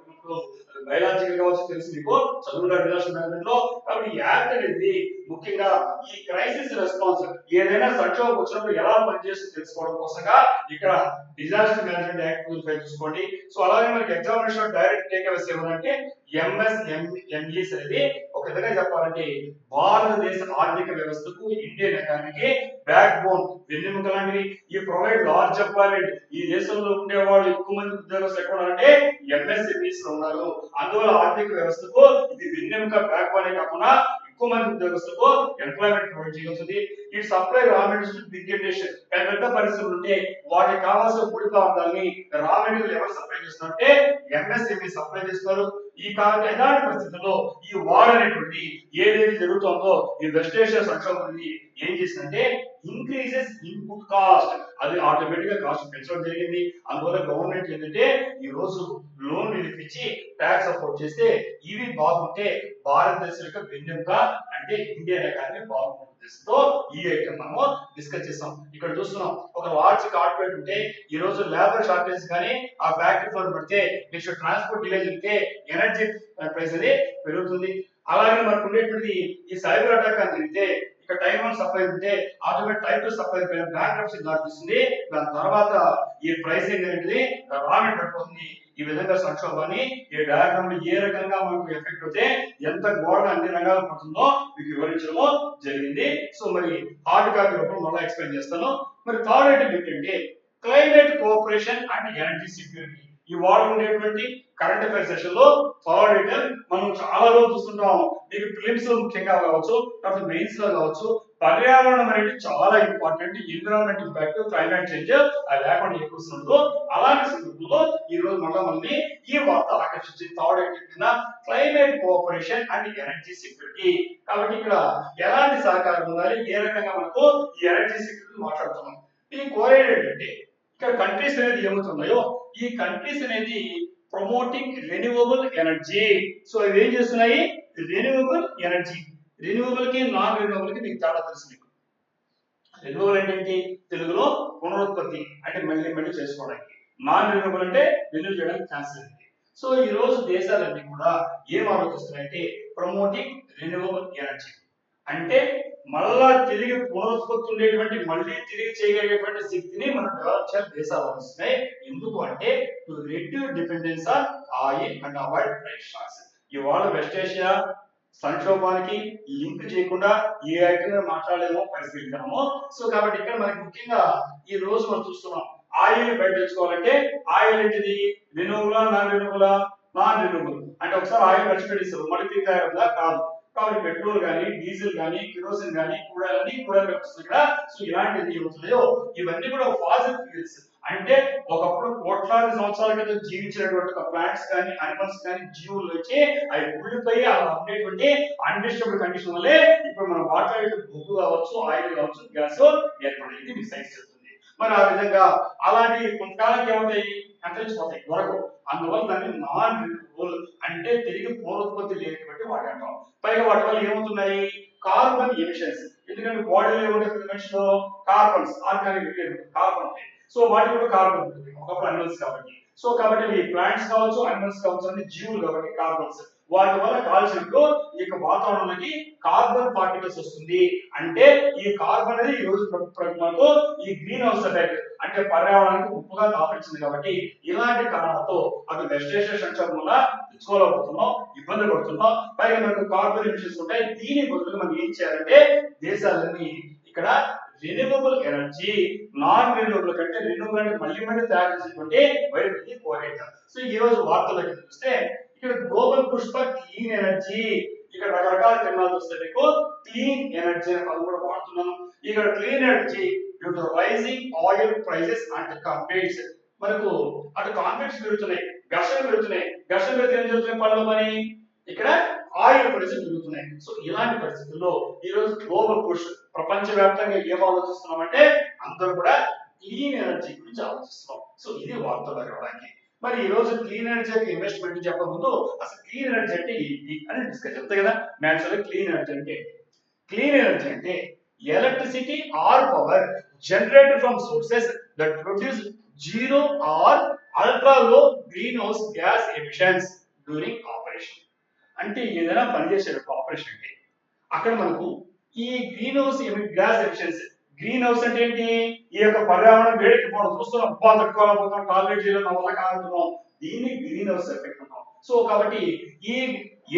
బయలాజికల్ కావచ్చు తెలుసు మీకు చదువుకున్న డిజాస్టర్ మేనేజ్మెంట్ లో. కాబట్టి ఈ యాక్ట్ అనేది ముఖ్యంగా ఈ క్రైసిస్ రెస్పాన్స్ ఏదైనా సంక్షోభం వచ్చినప్పుడు ఎలా పనిచేస్తుంది తెలుసుకోవడం కోసంగా ఇక్కడ డిజాస్టర్ మేనేజ్మెంట్ యాక్ట్ 2005 చూసుకోండి. సో అలాగే మనకి ఎగ్జామినేషన్ డైరెక్ట్ టేక్ అవేస్ ఏమంటే ఎంఎస్ఎంఈస్ అనేది ఒక విధంగా చెప్పాలంటే భారతదేశ ఆర్థిక వ్యవస్థకు ఇండియన్ ఎకానమీకి బ్యాక్ బోన్, వెన్నెముక లాంటివి. ఈ ప్రొవైడ్ లార్జ్ ఎంప్లాయ్మెంట్. ఈ దేశంలో ఉండే వాళ్ళు ఎక్కువ మంది ఉద్యోగస్తులు ఎక్కడ ఉన్నారంటే ఎంఎస్ఎంఈస్ లో ఉన్నారు. అందువల్ల ఆర్థిక వ్యవస్థకు ఇది వెన్నెముక, బ్యాక్ బోనే కాకుండా ఎక్కువ మంది ఉద్యోగస్తులకు ఎంప్లాయ్మెంట్ ప్రొవైడ్ చేయగలుగుతుంది. ఈ సప్లై రా మెటీరియల్స్ బిగ్ ఇండస్ట్రీ పెద్ద పరిశ్రమలు ఉంటే వాటికి కావాల్సిన ముడి పదార్థాలని రా మెటీరియల్ ఎవరు సప్లై చేస్తున్నారంటే ఎంఎస్ఎంఈ సప్లై చేస్తున్నారు. ఈ ఎలాంటి పరిస్థితుల్లో ఈ వార్ అనేటువంటి ఏదైతే జరుగుతుందో ఈ వెస్ట్ ఏషియా సంక్షోభం ఏం చేసిందంటే ఇంక్రీజెస్ ఇన్పుట్ కాస్ట్, అది ఆటోమేటిక్ గా కాస్ట్ పెంచడం జరిగింది. అందువల్ల గవర్నమెంట్ ఏంటంటే ఈ రోజు లోన్ రిలీఫ్ ఇచ్చి ట్యాక్స్ సపోర్ట్ చేస్తే ఇవి బాగుంటే భారతదేశం యొక్క వెన్నెముక అంటే ఇండియన్ ఎకానమీ బాగుంటుంది. ఈ ఐటమ్ మనము డిస్కస్ చేస్తాం. ఇక్కడ చూస్తున్నాం ఒక లార్జ్ కార్పొరేట్ ఉంటే ఈ రోజు లేబర్ షార్టేజ్ కానీ ఆ ఫ్యాక్టరీ ఫ్లోర్ పడితే నెక్స్ట్ ట్రాన్స్పోర్ట్ డిలే జరిగితే ఎనర్జీ ప్రైస్ అనేది పెరుగుతుంది. అలాగే మనకు ఉండేటువంటి ఈ సైబర్ అటాక్ అని జరిగితే ఇక్కడ టైం 1 సప్లై ఉంటే ఆటోమేటిక్ టైం 2 సప్లై బ్యాంక్రప్సీ దారితీస్తుంది. దాని తర్వాత ఈ ప్రైసింగ్ అనేది రామెంట్ పడిపోతుంది. ఈ విధంగా సంక్షోభాన్ని ఈ డయాగ్రామ్ లో ఏ రకంగా మనకు ఎఫెక్ట్ అవుతే ఎంత ఘోరంగా అన్ని రంగాలు పడుతుందో మీకు వివరించడం జరిగింది. సో మరి హార్డ్ కాపీ రూపంలో మళ్ళీ ఎక్స్ప్లెయిన్ చేస్తాను. మరి థర్డ్ ఐటమ్ ఏంటంటే climate cooperation and energy security. ఈ వార్ ఉండేటువంటి కరెంట్ అఫైర్ సెషన్ లో థర్డ్ ఐటమ్ మనం చాలా రోజు చూస్తుంటాం. మీకు ప్రిలిమ్స్ లో ముఖ్యంగా కావచ్చు, తర్వాత మెయిన్స్ లో కావచ్చు. పర్యావరణం అనేది చాలా important. Environment impact, climate change అది లేకుండా ఎక్కువ. అలాంటి సందర్భంలో ఈ రోజు మళ్ళీ ఈ వార్త ఆకర్షించింది. థర్డ్ ఐటమ్ కింద climate cooperation and energy security. కాబట్టి ఇక్కడ ఎలాంటి సహకారం ఉండాలి, ఏ రకంగా మనకు ఈ ఎనర్జీ సెక్యూరిటీ మాట్లాడుతున్నాం. ఈ కోరేడ్ ఏంటంటే ఇక్కడ కంట్రీస్ అనేది ఏమవుతున్నాయో ఈ కంట్రీస్ అనేది ప్రమోటింగ్ రెన్యూవబుల్ ఎనర్జీ. సో ఇవి ఏం చేస్తున్నాయి? Renewable energy. రెన్యూవబుల్ కి నాన్ రెన్యూవబుల్ కి మీకు తేడా తెలుసు. మీకు రెన్యూవబుల్ అంటే ఏంటి? తెలుగులో పునరుత్పత్తి అంటే మళ్ళీ చేసుకోవడానికి. నాన్ రెన్యూవబుల్ అంటే రెన్యూ చేయడానికి ఛాన్స్ లేదు. సో ఈ రోజు దేశాలన్నీ కూడా ఏం ఆలోచిస్తున్నాయంటే ప్రమోటింగ్ రెన్యూవబుల్ ఎనర్జీ అంటే మళ్ళా తిరిగి పునరుత్పత్తి ఉండేటువంటి మళ్ళీ తిరిగి చేయగలిగేటువంటి శక్తిని మనం డెవలప్ చేయాలి దేశాలు వస్తున్నాయి. ఎందుకు అంటే to reduce dependence on oil and avoid price shocks. ఇవాళ వెస్ట్ ఏషియా సంక్షోభానికి లింక్ చేయకుండా ఏ ఐటమ్ మాట్లాడలేమో పరిశీలిద్దాము. సో కాబట్టి ఇక్కడ మనకి ముఖ్యంగా ఈ రోజు మనం చూస్తున్నాం ఆయిల్ బయట తెచ్చుకోవాలంటే ఆయిల్ ఏంటిది రెన్యూవబుల్ నాన్ రెన్యూవబుల్ అంటే ఒకసారి ఆయిల్ ఖర్చు మళ్ళీ తిరిగి తయారవుతుందా కాదు. కాబట్టి పెట్రోల్ కానీ డీజిల్ కానీ కిరోసిన్ కానీ అన్ని కూడా వస్తుంది కదా. సో ఇలాంటివి ఏమవుతున్నాయో ఇవన్నీ కూడా ఫాసిల్ ఫ్యూయల్స్ అంటే ఒకప్పుడు కోట్లాది సంవత్సరాల క్రితం జీవించినటువంటి ఒక ప్లాంట్స్ కానీ అనిమల్స్ కానీ జీవులు వచ్చి అవి కుళ్ళిపోయి అలా ఉండేటువంటి అన్డిస్టర్బ్డ్ కండిషన్ వల్లే ఇప్పుడు మనం వాటర్ బొగ్గు కావచ్చు ఆయిల్ కావచ్చు గ్యాస్ ఏర్పడింది మీకు సైన్స్ చెప్తుంది. మరి ఆ విధంగా అలాంటి కొంతకాలానికి ఏమవుతాయి అంతరించిపోతాయి దొరకవు. అందువల్ల దాన్ని నాన్ రిన్యూవబుల్ అంటే తిరిగి పూర్వోత్పత్తి లేనటువంటి వాటి అంటాం. పైగా వాటి వల్ల ఏమవుతున్నాయి కార్బన్ ఎమిషన్స్. ఎందుకంటే బాడీలో ఏముంటుంది మనిషిలో కార్బన్స్ ఆర్గానిక్ కార్బన్ ఉంటాయి. సో వాటి కూడా కార్బన్ ఉంటుంది ఒకప్పుడు అనిమల్స్ కాబట్టి. సో కాబట్టి ఈ ప్లాంట్స్ కావచ్చు అనిమల్స్ కావచ్చు అన్ని జీవులు కాబట్టి కార్బన్స్ వాటి వల్ల కాల్చినప్పుడు ఈ యొక్క వాతావరణానికి కార్బన్ పార్టికల్స్ వస్తుంది. అంటే ఈ కార్బన్ అనేది ఈ రోజు మనకు ఈ గ్రీన్ హౌస్ ఎఫెక్ట్ అంటే పర్యావరణానికి ముప్పుగా దాపరించింది. కాబట్టి ఇలాంటి కారణాలతో అటు వెజిటేషన్ స్ట్రక్చర్ వల్ల తెచ్చుకోలేకపోతున్నాం, ఇబ్బంది పడుతున్నాం. పైగా మనకు కార్బన్ ఎమిషన్స్ ఉంటాయి. దీని బదులుగా మనం ఏం చేయాలంటే దేశాలన్నీ ఇక్కడ రెన్యూవబుల్ ఎనర్జీ నాన్ రెన్యూవబుల్ కంటే రెన్యూవబుల్ అంటే మళ్ళీ తయారు చేసేటువంటి వైద్యుని కోరేట. సో ఈ రోజు వార్తలకు చూస్తే ఇక్కడ global push for clean energy ఇక్కడ రకరకాల టెక్నాలజీ వస్తే మీకు క్లీన్ ఎనర్జీ అనే పదం కూడా వాడుతున్నాను. ఇక్కడ clean energy due to rising oil prices and conflicts మనకు అటు కాన్ఫ్లిక్ట్స్ పెరుగుతున్నాయి, ఘర్షణ పెరుగుతున్నాయి. ఘర్షణ పెరిగితే ఏం జరుగుతున్నాయి పనులు పని ఇక్కడ ఆయిల్ ప్రైసెస్ పెరుగుతున్నాయి. సో ఇలాంటి పరిస్థితుల్లో ఈ రోజు గ్లోబల్ పుష్ ప్రపంచవ్యాప్తంగా ఏం ఆలోచిస్తున్నామంటే అందరూ కూడా క్లీన్ ఎనర్జీ గురించి ఆలోచిస్తున్నాం. సో ఇది వార్తలు రావడానికి. మరి ఈ రోజు క్లీన్ ఎనర్జీకి ఇన్వెస్ట్మెంట్ చెప్పే ముందు అసలు క్లీన్ ఎనర్జీ అంటే ఏంటి అని డిస్కస్ చెప్తా కదా. న్యాచురల్ క్లీన్ ఎనర్జీ అంటే క్లీన్ ఎనర్జీ అంటే electricity or power generated from sources that produce zero or ultra low greenhouse gas emissions during operation. అంటే ఏదైనా పనిచేసేటప్పుడు ఆపరేషన్ అంటే అక్కడ మనకు ఈ greenhouse gas emissions. Greenhouse అంటే ఏంటి ఈ యొక్క పర్యావరణం వేడికి పోవడం చూస్తున్నాం, అబ్బా తట్టుకోలేకపోతున్నాం, టార్గెట్ చేయడం వల్ల కాదుతున్నాం, దీన్ని గ్రీన్ హౌస్ ఎఫెక్ట్ అంటాం. సో కాబట్టి ఈ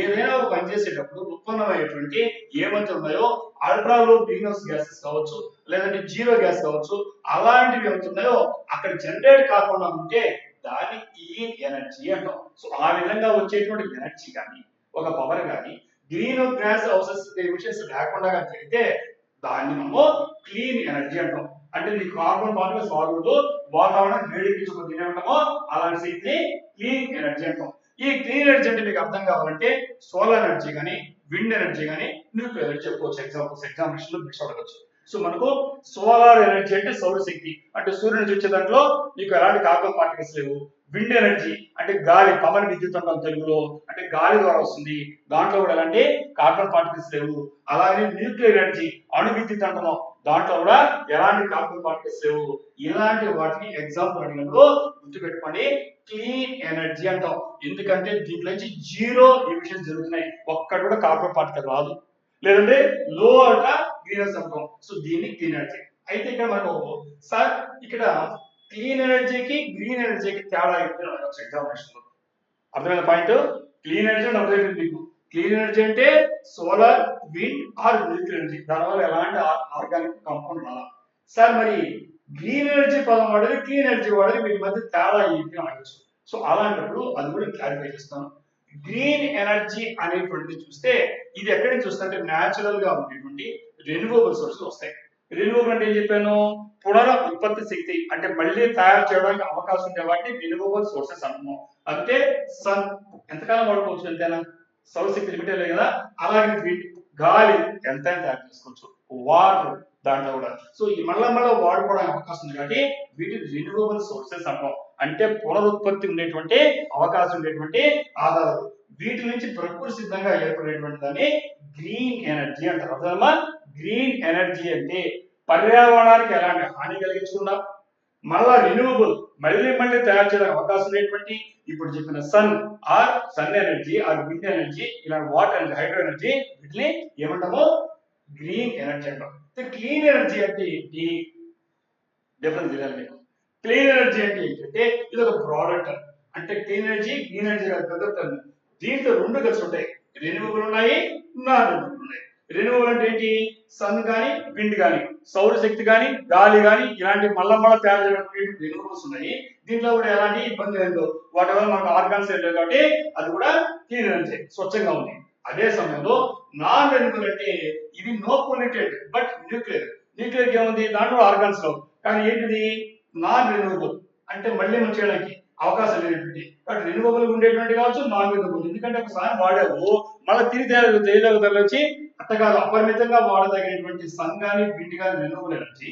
ఏదైనా పనిచేసేటప్పుడు ఉత్పన్నమయ్యేటువంటి ఏమైతే ఉన్నాయో ultra low green house gases కావచ్చు లేదంటే జీరో గ్యాస్ కావచ్చు అలాంటివి ఏమవుతున్నాయో అక్కడ జనరేట్ కాకుండా ఉంటే దాన్ని క్లీన్ ఎనర్జీ అంటాం. సో ఆ విధంగా వచ్చేటువంటి ఎనర్జీ కానీ ఒక పవర్ కానీ గ్రీన్ గ్యాస్ హౌసెస్ ఎమిషన్స్ లేకుండా జరిగితే దాన్ని మనము క్లీన్ ఎనర్జీ అంటాం. అంటే ఈ కార్బన్ పార్టికల్స్ వాడుతూ వాతావరణం వేడెక్కించుకుని తినేటామో అలాంటి శక్తిని క్లీన్ ఎనర్జీ అంటాం. ఈ క్లీన్ ఎనర్జీ అంటే మీకు అర్థం కావాలంటే సోలార్ ఎనర్జీ కానీ విండ్ ఎనర్జీ కానీ న్యూక్లియర్ ఎనర్జీ చెప్పుకోవచ్చు. ఎగ్జామినేషన్ లో బిట్స్ అడగచ్చు. సో మనకు సోలార్ ఎనర్జీ అంటే సౌరశక్తి అంటే సూర్యుడు నుంచి వచ్చే దాంట్లో మీకు ఎలాంటి కార్బన్ పార్టికల్స్ లేవు. విండ్ ఎనర్జీ అంటే గాలి పవన్ విద్యుత్ అంటాం తెలుగులో అంటే గాలి ద్వారా వస్తుంది, దాంట్లో కూడా ఎలాంటి కార్బన్ పార్టికల్స్ లేవు. అలాగే న్యూక్లియర్ ఎనర్జీ అణు విద్యుత్ అంటున్నాం, దాంట్లో కూడా ఎలాంటి కార్బన్ పార్టికల్స్ లేవు. ఇలాంటి వాటిని ఎగ్జాంపుల్ అడిగినప్పుడు గుర్తుపెట్టుకోండి క్లీన్ ఎనర్జీ అంటాం. ఎందుకంటే దీంట్లో నుంచి జీరో ఎమిషన్స్ జరుగుతున్నాయి, ఒక్కటి కూడా కార్బన్ పార్టికల్ రాదు. లేదంటే లో అంటే గ్రీన్ హౌస్ అంటాం. సో దీన్ని క్లీన్ ఎనర్జీ. అయితే ఇక్కడ మనకు సార్ ఇక్కడ క్లీన్ ఎనర్జీకి గ్రీన్ ఎనర్జీకి తేడా ఏంటి అడగచ్చు ఎగ్జామినేషన్ లో. అర్థమైన పాయింట్ క్లీన్ ఎనర్జీ అంటే అర్థమైంది మీకు. క్లీన్ ఎనర్జీ అంటే solar wind or nuclear energy, దానివల్ల ఎలాంటి ఆర్గానిక్ కాంపౌండ్ రాలా. సార్ మరి గ్రీన్ ఎనర్జీ పదం వాడేది క్లీన్ ఎనర్జీ వాడేది వీటి మధ్య తేడా ఏంటి అడగచ్చు. సో అలాంటప్పుడు అది కూడా క్లారిఫై చేస్తాను. గ్రీన్ ఎనర్జీ అనేటువంటిది చూస్తే ఇది ఎక్కడి నుంచి వస్తుందంటే న్యాచురల్ గా ఉండేటువంటి రెన్యూవబుల్ సోర్సెస్ వస్తాయి. రెన్యూవబుల్ అంటే ఏం చెప్పాను పునర ఉత్పత్తి శక్తి అంటే మళ్ళీ తయారు చేయడానికి అవకాశం ఉండే వాటిని రెన్యూవబుల్ సోర్సెస్ అంటున్నాం. అంటే సన్ ఎంతకాలం వాడుకోవచ్చు ఎంతైనా, సౌరశక్తి లిమిటెడ్ కదా. అలాగే గాలి ఎంతైనా తయారు చేసుకోవచ్చు, వాటర్ దాంట్లో కూడా. సో ఈ మళ్ళా వాడుకోవడానికి అవకాశం ఉంది కాబట్టి వీటిని రెన్యూవబుల్ సోర్సెస్ అంటాం. అంటే పునరుత్పత్తి ఉండేటువంటి అవకాశం ఉండేటువంటి ఆధారాలు. వీటి నుంచి ప్రకృతి సిద్ధంగా ఏర్పడేటువంటి దాన్ని గ్రీన్ ఎనర్జీ అంటారు. అర్థమా? గ్రీన్ ఎనర్జీ అంటే పర్యావరణానికి ఎలాంటి హాని కలిగించకుండా మళ్ళా రెన్యూవబుల్ మళ్ళీ తయారు చేయడానికి అవకాశం లేనటువంటి ఇప్పుడు చెప్పిన sun energy or wind energy ఇలాంటి వాటర్ ఎనర్జీ హైడ్రో ఎనర్జీ వీటిని ఏమంటామో గ్రీన్ ఎనర్జీ అంటాం. క్లీన్ ఎనర్జీ అంటే ఏంటి డిఫరెన్స్ తెలియాలి మీకు. క్లీన్ ఎనర్జీ అంటే ఏంటంటే ఇది ఒక ప్రోడక్ట్. అంటే క్లీన్ ఎనర్జీ గ్రీన్ ఎనర్జీ పెద్ద టర్మ్. దీంట్లో రెండు కలిసి ఉంటాయి, రెన్యూవబుల్ ఉన్నాయి నాన్ రెన్యూవబుల్ ఉన్నాయి. రెన్యూవబుల్ అంటే ఏంటి? సన్ కానీ విండ్ కానీ సౌరశక్తి కానీ గాలి కానీ ఇలాంటి మళ్ళా తయారు చేయడానికి రెన్యూవబుల్స్ ఉన్నాయి. దీంట్లో కూడా ఎలాంటి ఇబ్బంది లేదు. వాటి వల్ల మనకు ఆర్గాన్స్ లేదు కాబట్టి అది కూడా క్లీన్ ఎనర్జీ స్వచ్ఛంగా ఉంది. అదే సమయంలో నాన్ రెన్యూవబుల్ అంటే ఇది నో పొల్యూటెడ్ బట్ న్యూక్లియర్ ఏముంది? దాంట్లో ఆర్గాన్స్ లో కానీ ఏంటిది? నాన్ రెన్యూవబుల్ అంటే మళ్ళీ మనం చేయడానికి అవకాశం లేనటువంటి బట్ రెన్యూవబుల్ ఉండేటువంటి కావచ్చు, నాన్ రెన్యూవబుల్. ఎందుకంటే ఒకసారి వాడావు మళ్ళీ తిరిగి తేలిలోకి వచ్చి అట్ట కాదు, అపరిమితంగా వాడదగినటువంటి సన్ కానీ విండ్ కానీ రెన్యూవబుల్ ఎనర్జీ.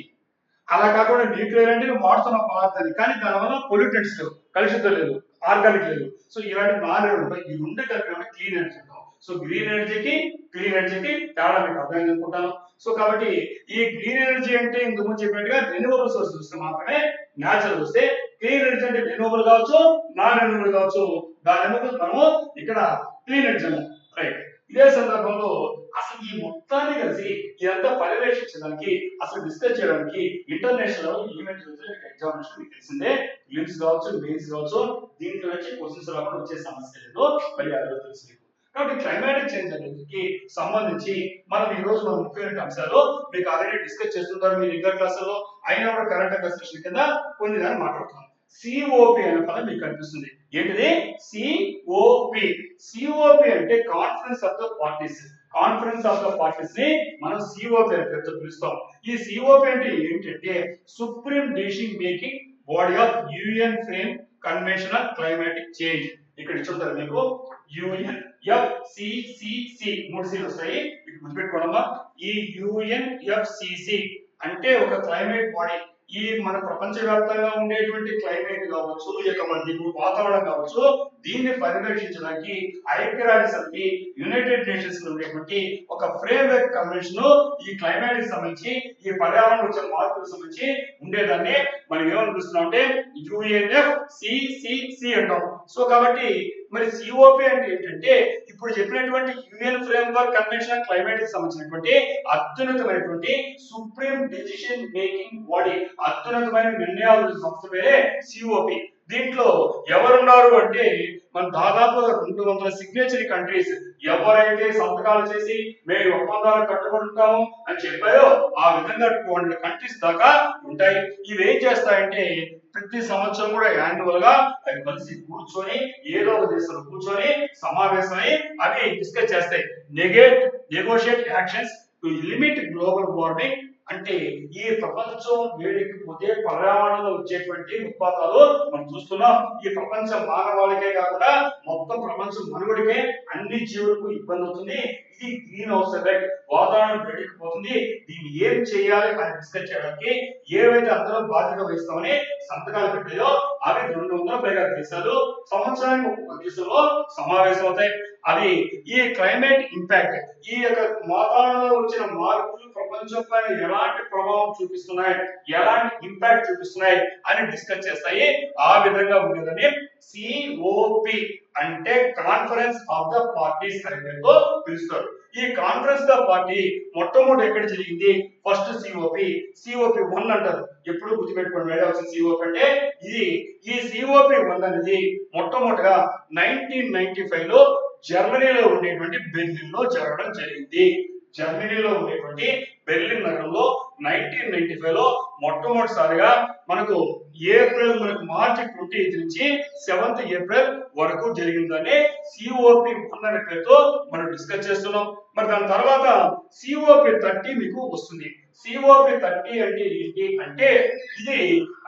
అలా కాకుండా న్యూక్లియర్ అంటే నువ్వు వాడుతున్న పదార్థాన్ని కానీ దానివల్ల పొల్యూటెంట్స్ లేవు, కలుషితం లేదు, ఆర్గానిక్ లేదు. సో ఇలాంటి నాన్ రెన్యూవబుల్ ఈ రెండు కలిపి క్లీన్ ఎనర్జీ అంటాం. సో గ్రీన్ ఎనర్జీకి క్లీన్ ఎనర్జీకి తేడా మీకు అర్థమైంది అనుకుంటాను. సో కాబట్టి ఈ గ్రీన్ ఎనర్జీ అంటే ఇంతకుముందు చెప్పినట్టుగా రెన్యూవబుల్ సోర్స్ చూస్తే మాత్రమే న్యాచురల్ వస్తే, క్లీన్ ఎనర్జీ అంటే రెన్యూవబుల్ కావచ్చు, నాన్ రెన్యూవబుల్ కావచ్చు. దాని మనము ఇక్కడ క్లీన్ ఎనర్జీ రైట్. ఇదే సందర్భంలో అసలు ఈ మొత్తాన్ని కలిసి ఇదంతా పర్యవేక్షించడానికి అసలు డిస్కస్ చేయడానికి ఇంటర్నేషనల్ ఈవెంట్ ఎగ్జామినేషన్ మీకు తెలిసిందే. లిమ్స్ కావచ్చు, మెయిన్స్ కావచ్చు, దీంట్లో వచ్చి క్వశ్చన్స్ రాకుండా వచ్చే సమస్య లేదు, మరి అదే తెలుసు. కాబట్టి క్లైమాటిక్ చేంజ్ అనేది సంబంధించి మనం ఈ రోజు మన ముఖ్యమైన అంశాలు మీకు ఆల్రెడీ డిస్కస్ చేస్తుంటారు మీ రెగ్యులర్ క్లాసుల్లో, అయినా కూడా కరెంట్ అఫైర్స్ సెషన్ కింద కొన్ని దాన్ని మాట్లాడుతున్నాం. సిఓపి అనే పదం మీకు కనిపిస్తుంది. ఏంటిది? సిఓపి. సిఓపి అంటే conference of the parties. Conference of the parties ని మనం సిఓపి అనే పేరుతో పిలుస్తాం. ఈ సిఓపి అంటే ఏంటంటే supreme decision making body of UN frame convention on climatic change. ఇక్కడ ఇచ్చుంటారు మీకు యుఎన్ ఎఫ్సిసిసి 3 సీలు వస్తాయి, ఇక్కడ గుర్తుపెట్టుకోవడమా. ఈ యుఎన్ఎఫ్సిసి అంటే ఒక క్లైమేట్ బాడీ. ఈ మన ప్రపంచవ్యాప్తంగా ఉండేటువంటి క్లైమేట్ కావచ్చు, ఈ యొక్క మన వాతావరణం కావచ్చు, దీన్ని పర్యవేక్షించడానికి ఐక్యరాజ్య సమితి యునైటెడ్ నేషన్స్ లో ఉండేటువంటి ఒక ఫ్రేమ్ వర్క్ కన్వెన్షన్ ఈ క్లైమేట్ కి సంబంధించి ఈ పర్యావరణం వచ్చే మార్పులకు సంబంధించి ఉండేదాన్ని మనం ఏమని పిలుస్తున్నాం అంటే యుఎన్ఎఫ్సిసిసి అంటాం. సో కాబట్టి మరి సిఓపి అంటే ఏంటంటే ఇప్పుడు చెప్పినటువంటి UN framework convention on climate కి సంబంధించినటువంటి అత్యున్నతమైనటువంటి సుప్రీం డెసిషన్ మేకింగ్ బాడీ, అత్యున్నతమైన నిర్ణయాలు సంస్థ పేరే సిఓపి. దీంట్లో ఎవరున్నారు అంటే మన దాదాపు 200 సిగ్నేచరీ కంట్రీస్ ఎవరైతే సంతకాలు చేసి మేము ఒప్పందాలు కట్టుకుంటాము అని చెప్పాయో ఆ విధంగా 200 కంట్రీస్ దాకా ఉంటాయి. ఇవి ఏం చేస్తాయంటే ప్రతి సంవత్సరం కూడా యాన్యువల్ గా అవి కలిసి కూర్చొని ఏదో ఒక దేశంలో కూర్చొని సమావేశమై అవి డిస్కస్ చేస్తాయి. Negotiate actions to limit global warming అంటే ఈ ప్రపంచం వేడెక్కిపోతే పర్యావరణంలో వచ్చేటువంటి ఉత్పాదాలు మనం చూస్తున్నాం. ఈ ప్రపంచం మానవాళికే కాకుండా మొత్తం ప్రపంచం మనుగడికే అన్ని జీవులకు ఇబ్బంది అవుతుంది. ఇది గ్రీన్ హౌస్ ఎఫెక్ట్, వాతావరణం వేడెక్కిపోతుంది. దీన్ని ఏం చేయాలి అని డిస్కస్ చేయడానికి ఏవైతే అందరూ బాధ్యత వహిస్తామని సంతకాలు పెట్టాయో అవి 200 పైగా దేశాలు సంవత్సరానికి ఒక దేశంలో సమావేశం అవుతాయి. అది ఈ క్లైమేట్ ఇంపాక్ట్, ఈ యొక్క వాతావరణంలో వచ్చిన మార్పులు ప్రపంచం పైన ఎలాంటి ప్రభావం చూపిస్తున్నాయి, ఎలాంటి ఇంపాక్ట్ చూపిస్తున్నాయి అని డిస్కస్ చేస్తాయి. ఆ విధంగా ఉండేదని సిఓపి అంటే కాన్ఫరెన్స్ ఆఫ్ ద పార్టీస్ అనే పేరుతో పిలుస్తారు. ఈ కాన్ఫరెన్స్ ద పార్టీ మొట్టమొదటి ఎక్కడ జరిగింది? ఫస్ట్ సిఓపి 1 అంటారు. ఎప్పుడు గుర్తుపెట్టుకోండి మేడం, సిఓపి అంటే ఇది. ఈ సిఓపి 1 అనేది మొట్టమొదటిగా 1995 లో జర్మనీలో ఉండేటువంటి బెర్లిన్ లో జరగడం జరిగింది. జర్మనీలో ఉండేటువంటి బెర్లిన్ నగరంలో 1995 లో మొట్టమొదటిసారిగా మనకు మార్చి 28 నుంచి 7th ఏప్రిల్ వరకు జరిగిందని సిఓపి 1 అనే పేరుతో మనం డిస్కస్ చేస్తున్నాం. మరి దాని తర్వాత సిఓపి 30 మీకు వస్తుంది. సిఓపి 30 అంటే ఏంటి అంటే ఇది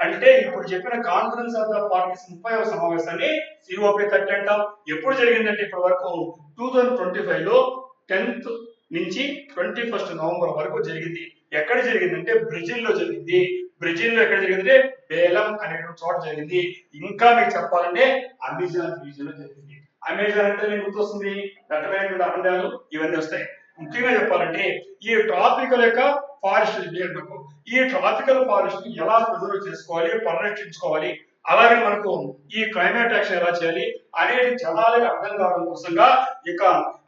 అంటే ఇప్పుడు చెప్పిన కాన్ఫరెన్స్ ఆఫ్ ద పార్టీస్ 30వ సమావేశాన్ని సిఓపి 30 అంటాం. ఎప్పుడు జరిగిందంటే ఇప్పటి వరకు 2025 లో 10th నుంచి 21st నవంబర్ వరకు జరిగింది. ఎక్కడ జరిగిందంటే బ్రెజిల్ లో జరిగింది. బ్రెజిల్ లో ఎక్కడ జరిగిందంటే బేలం అనేటువంటి చోట జరిగింది. ఇంకా మీకు చెప్పాలంటే అమెజాన్ రీజియన్ లో జరిగింది. అమెజాన్ అంటే మీకు గుర్తొస్తుంది దట్టమైనటువంటి అరణ్యాలు ఇవన్నీ వస్తాయి. ముఖ్యంగా చెప్పాలంటే ఈ ట్రాపికల్ యొక్క ఫారెస్ట్, ఈ ట్రాపికల్ ఫారెస్ట్ ని ఎలా ప్రిజర్వ్ చేసుకోవాలి, పరిరక్షించుకోవాలి, అలాగే మనకు ఈ క్లైమేట్ యాక్షన్ ఎలా చేయాలి అనేది జనాలకు అర్థం కావడం కోసంగా ఇక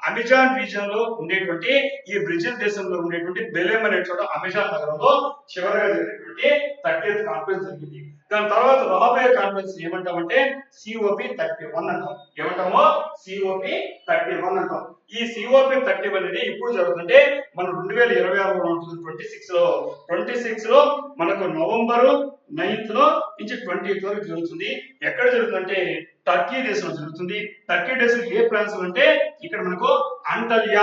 అమెజాన్ రీజియన్ లో ఉండేటువంటి ఈ బ్రెజిల్ దేశంలో ఉండేటువంటి బెలెమ్ అనే చోట అమెజాన్ నగరంలో చివరిగా జరిగినటువంటి 30th కాన్ఫరెన్స్ జరిగింది. దాని తర్వాత రాబోయే కాన్ఫరెన్స్ ఏమంటామంటే COP31 అంటాం. ఏమంటామో COP31 అంటాం. ఈ COP31 అనేది ఇప్పుడు జరుగుతుంటే మనం 2026 ఉంటుంది 26 లో మనకు నవంబర్ 9th నుంచి 20th వరకు జరుగుతుంది. ఎక్కడ జరుగుతుందంటే టర్కీ దేశంలో జరుగుతుంది. టర్కీ దేశంలో ఏ ప్లాన్స్ అంటే ఇక్కడ మనకు అంటాలియా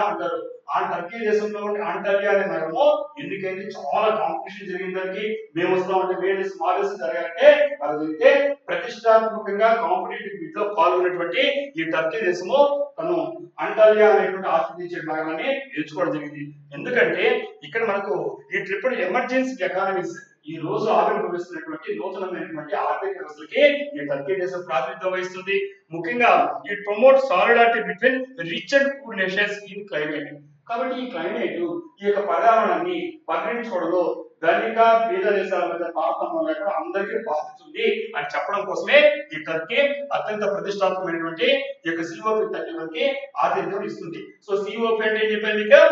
అంటారు. ఆ టర్కీ దేశంలో ఉండే అంటాలియా అనే నగరము ఎందుకంటే చాలా కాంపిటీషన్ జరిగిన దానికి మేము వస్తామంటే వేరే స్మాలెస్ జరగాలంటే అదైతే ప్రతిష్టాత్మకంగా కాంపిటేటివ్ బిడ్ లో పాల్గొన్నటువంటి ఈ టర్కీ దేశము తను అంటాలియా అనేటువంటి ఆస్వాదించే నగరాన్ని ఎంచుకోవడం జరిగింది. ఎందుకంటే ఇక్కడ మనకు ఈ ట్రిపుల్ ఎమర్జెన్సీ ఎకానమీస్ ఈ రోజు ఆవిర్భవిస్తున్నటువంటి నూతనమైనటువంటి ఆర్థిక వ్యవస్థలకి ఈ టర్కీ దేశం ప్రాతినిధ్యం వహిస్తుంది. ముఖ్యంగా it promote solidarity between rich and poor nations in climate. కాబట్టి ఈ క్లైమేట్ ఈ యొక్క పర్యావరణాన్ని పరిగణించుకోవడంలో ధనిక పేద దేశాల మధ్య తారతమ్యం లేకుండా అందరికీ బాధిస్తుంది అని చెప్పడం కోసమే ఈ టర్కీ అత్యంత ప్రతిష్టాత్మకమైనటువంటి ఈ యొక్క COP31 కి ఆతిథ్యం ఇస్తుంది. సో COP అంటే ఏం చెప్పాను మీకు,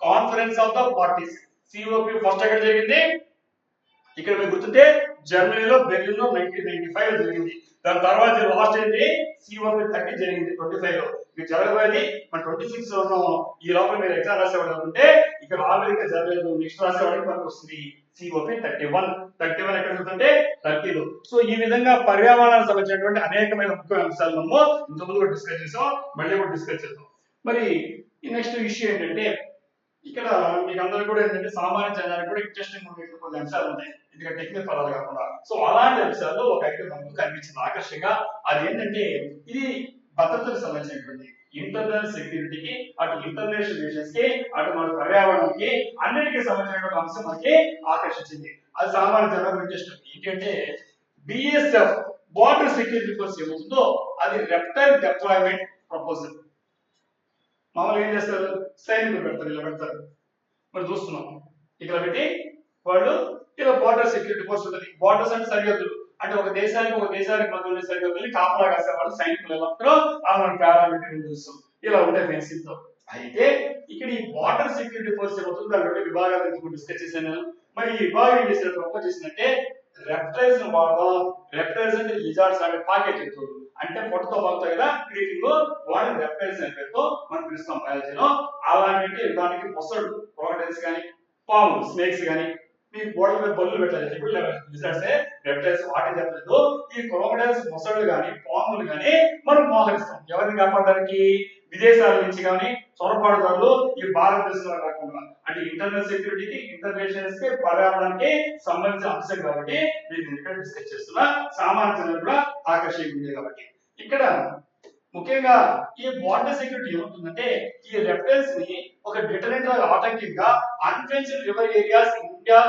conference of the parties. COP first ఎక్కడ జరిగింది, ఇక్కడ మీకు గుర్తుంటే జర్మనీలో బెర్లిన్ లో 1995 జరిగింది. దాని తర్వాత లాస్ట్ ఏంటి COP30 జరిగింది 25 లో. ఇది జరగబోయేది మన 26 లో ఉన్నాము. ఈ లోపల మీరు ఎగ్జామ్ రాసేవాడు అనుకుంటే ఇక్కడ అమెరికా జరగలేదు, నెక్స్ట్ రాసేవాడికి మనకు వస్తుంది COP31 ఎక్కడ జరుగుతుంటే టర్కీలో. సో ఈ విధంగా పర్యావరణానికి సంబంధించినటువంటి అనేకమైన ముఖ్య అంశాలు మనము ఇంతకుముందు కూడా డిస్కస్ చేసాం, మళ్ళీ కూడా డిస్కస్ చేద్దాం. మరి ఈ నెక్స్ట్ ఇష్యూ ఏంటంటే ఇక్కడ మీకు అందరూ కూడా ఏంటంటే సామాన్య జనానికి కూడా ఇంట్రెస్టింగ్ ఉండే కొన్ని అంశాలు ఉన్నాయి, ఎందుకంటే టెక్నికల్ పదాలు కాకుండా. సో అలాంటి అంశాల్లో ఒక ఐటమ్ మనకు కనిపించింది ఆకర్షణగా. అది ఏంటంటే ఇది భద్రతకు సంబంధించినటువంటి ఇంటర్నల్ సెక్యూరిటీకి, అటు ఇంటర్నేషనల్ రిలేషన్స్ కి, అటు మన పర్యావరణానికి అన్నిటికీ సంబంధించినటువంటి అంశం మనకి ఆకర్షించింది. అది సామాన్య జనాలకు ఇంట్రెస్ట్ ఏంటంటే BSF బార్డర్ సెక్యూరిటీ ఫోర్స్ ఏమవుతుందో అది రెప్టైల్ డిప్లాయ్మెంట్ ప్రపోజల్. మామూలుగా ఏం చేస్తారు, సైనికులు పెడతారు, ఇలా పెడతారు, మరి చూస్తున్నాం ఇక్కడ పెట్టి వాళ్ళు ఇలా బార్డర్ సెక్యూరిటీ ఫోర్స్ ఉంటుంది. బార్డర్స్ అంటే సరిహద్దులు, అంటే ఒక దేశానికి మధ్య ఉండే సరిహద్దుల్ని కాపలా కాసే వాళ్ళు సైనికులు ఎలా ఉంటారో ఆ మనం పారామిలిటరీ చూస్తాం, ఇలా ఉంటాయి ఫెన్సింగ్ తో. అయితే ఇక్కడ ఈ బార్డర్ సెక్యూరిటీ ఫోర్స్ ఏమవుతుంది, దాని విభాగాలు డిస్కస్ చేశాను. మరి ఈ విభాగం ఏం చేసిన ప్రపోజ్ చేసిందంటే రెప్టైల్స్ వాడదాం. రెప్టైల్స్ అంటే లిజార్డ్స్ అంటే పాకెట్ జంతువులు, అంటే పొట్టతో బాగుతాయి కదా క్రీపింగ్, వాడిని రెప్టైల్స్ అనే పేరుతో మనం పిలుస్తాం బయాలజీలో. అలాంటి దానికి మొసళ్ళు, క్రోకడైల్స్ కానీ, పాములు, స్నేక్స్ కానీ, మీ గోడల మీద బల్లు పెట్టాలి. ఇప్పుడు లిజార్డ్స్ రెప్టైల్స్ వాటి చెప్పలేదు. ఈ క్రోకడైల్స్, మొసళ్ళు కానీ, పాములు కానీ మనం మోహరిస్తాం ఎవరిని కాపాడడానికి, విదేశాల నుంచి కానీ చొరబాటుదారులు ఈ భారతదేశంలో రాకుండా. అంటే ఇంటర్నల్ సెక్యూరిటీకి, ఇంటర్నేషనల్స్ కి, పర్యావరణానికి సంబంధించిన అంశం కాబట్టి నేను ఇక్కడ డిస్కస్ చేస్తున్నా. సామాన్య జనం కూడా ఆకర్షించింది కాబట్టి ఇక్కడ ముఖ్యంగా ఈ బార్డర్ సెక్యూరిటీ ఏమవుతుందంటే ఈ రెప్టైల్స్ ని ఒక డిటరెంట్ ఆటంకంగా unfenced river areas India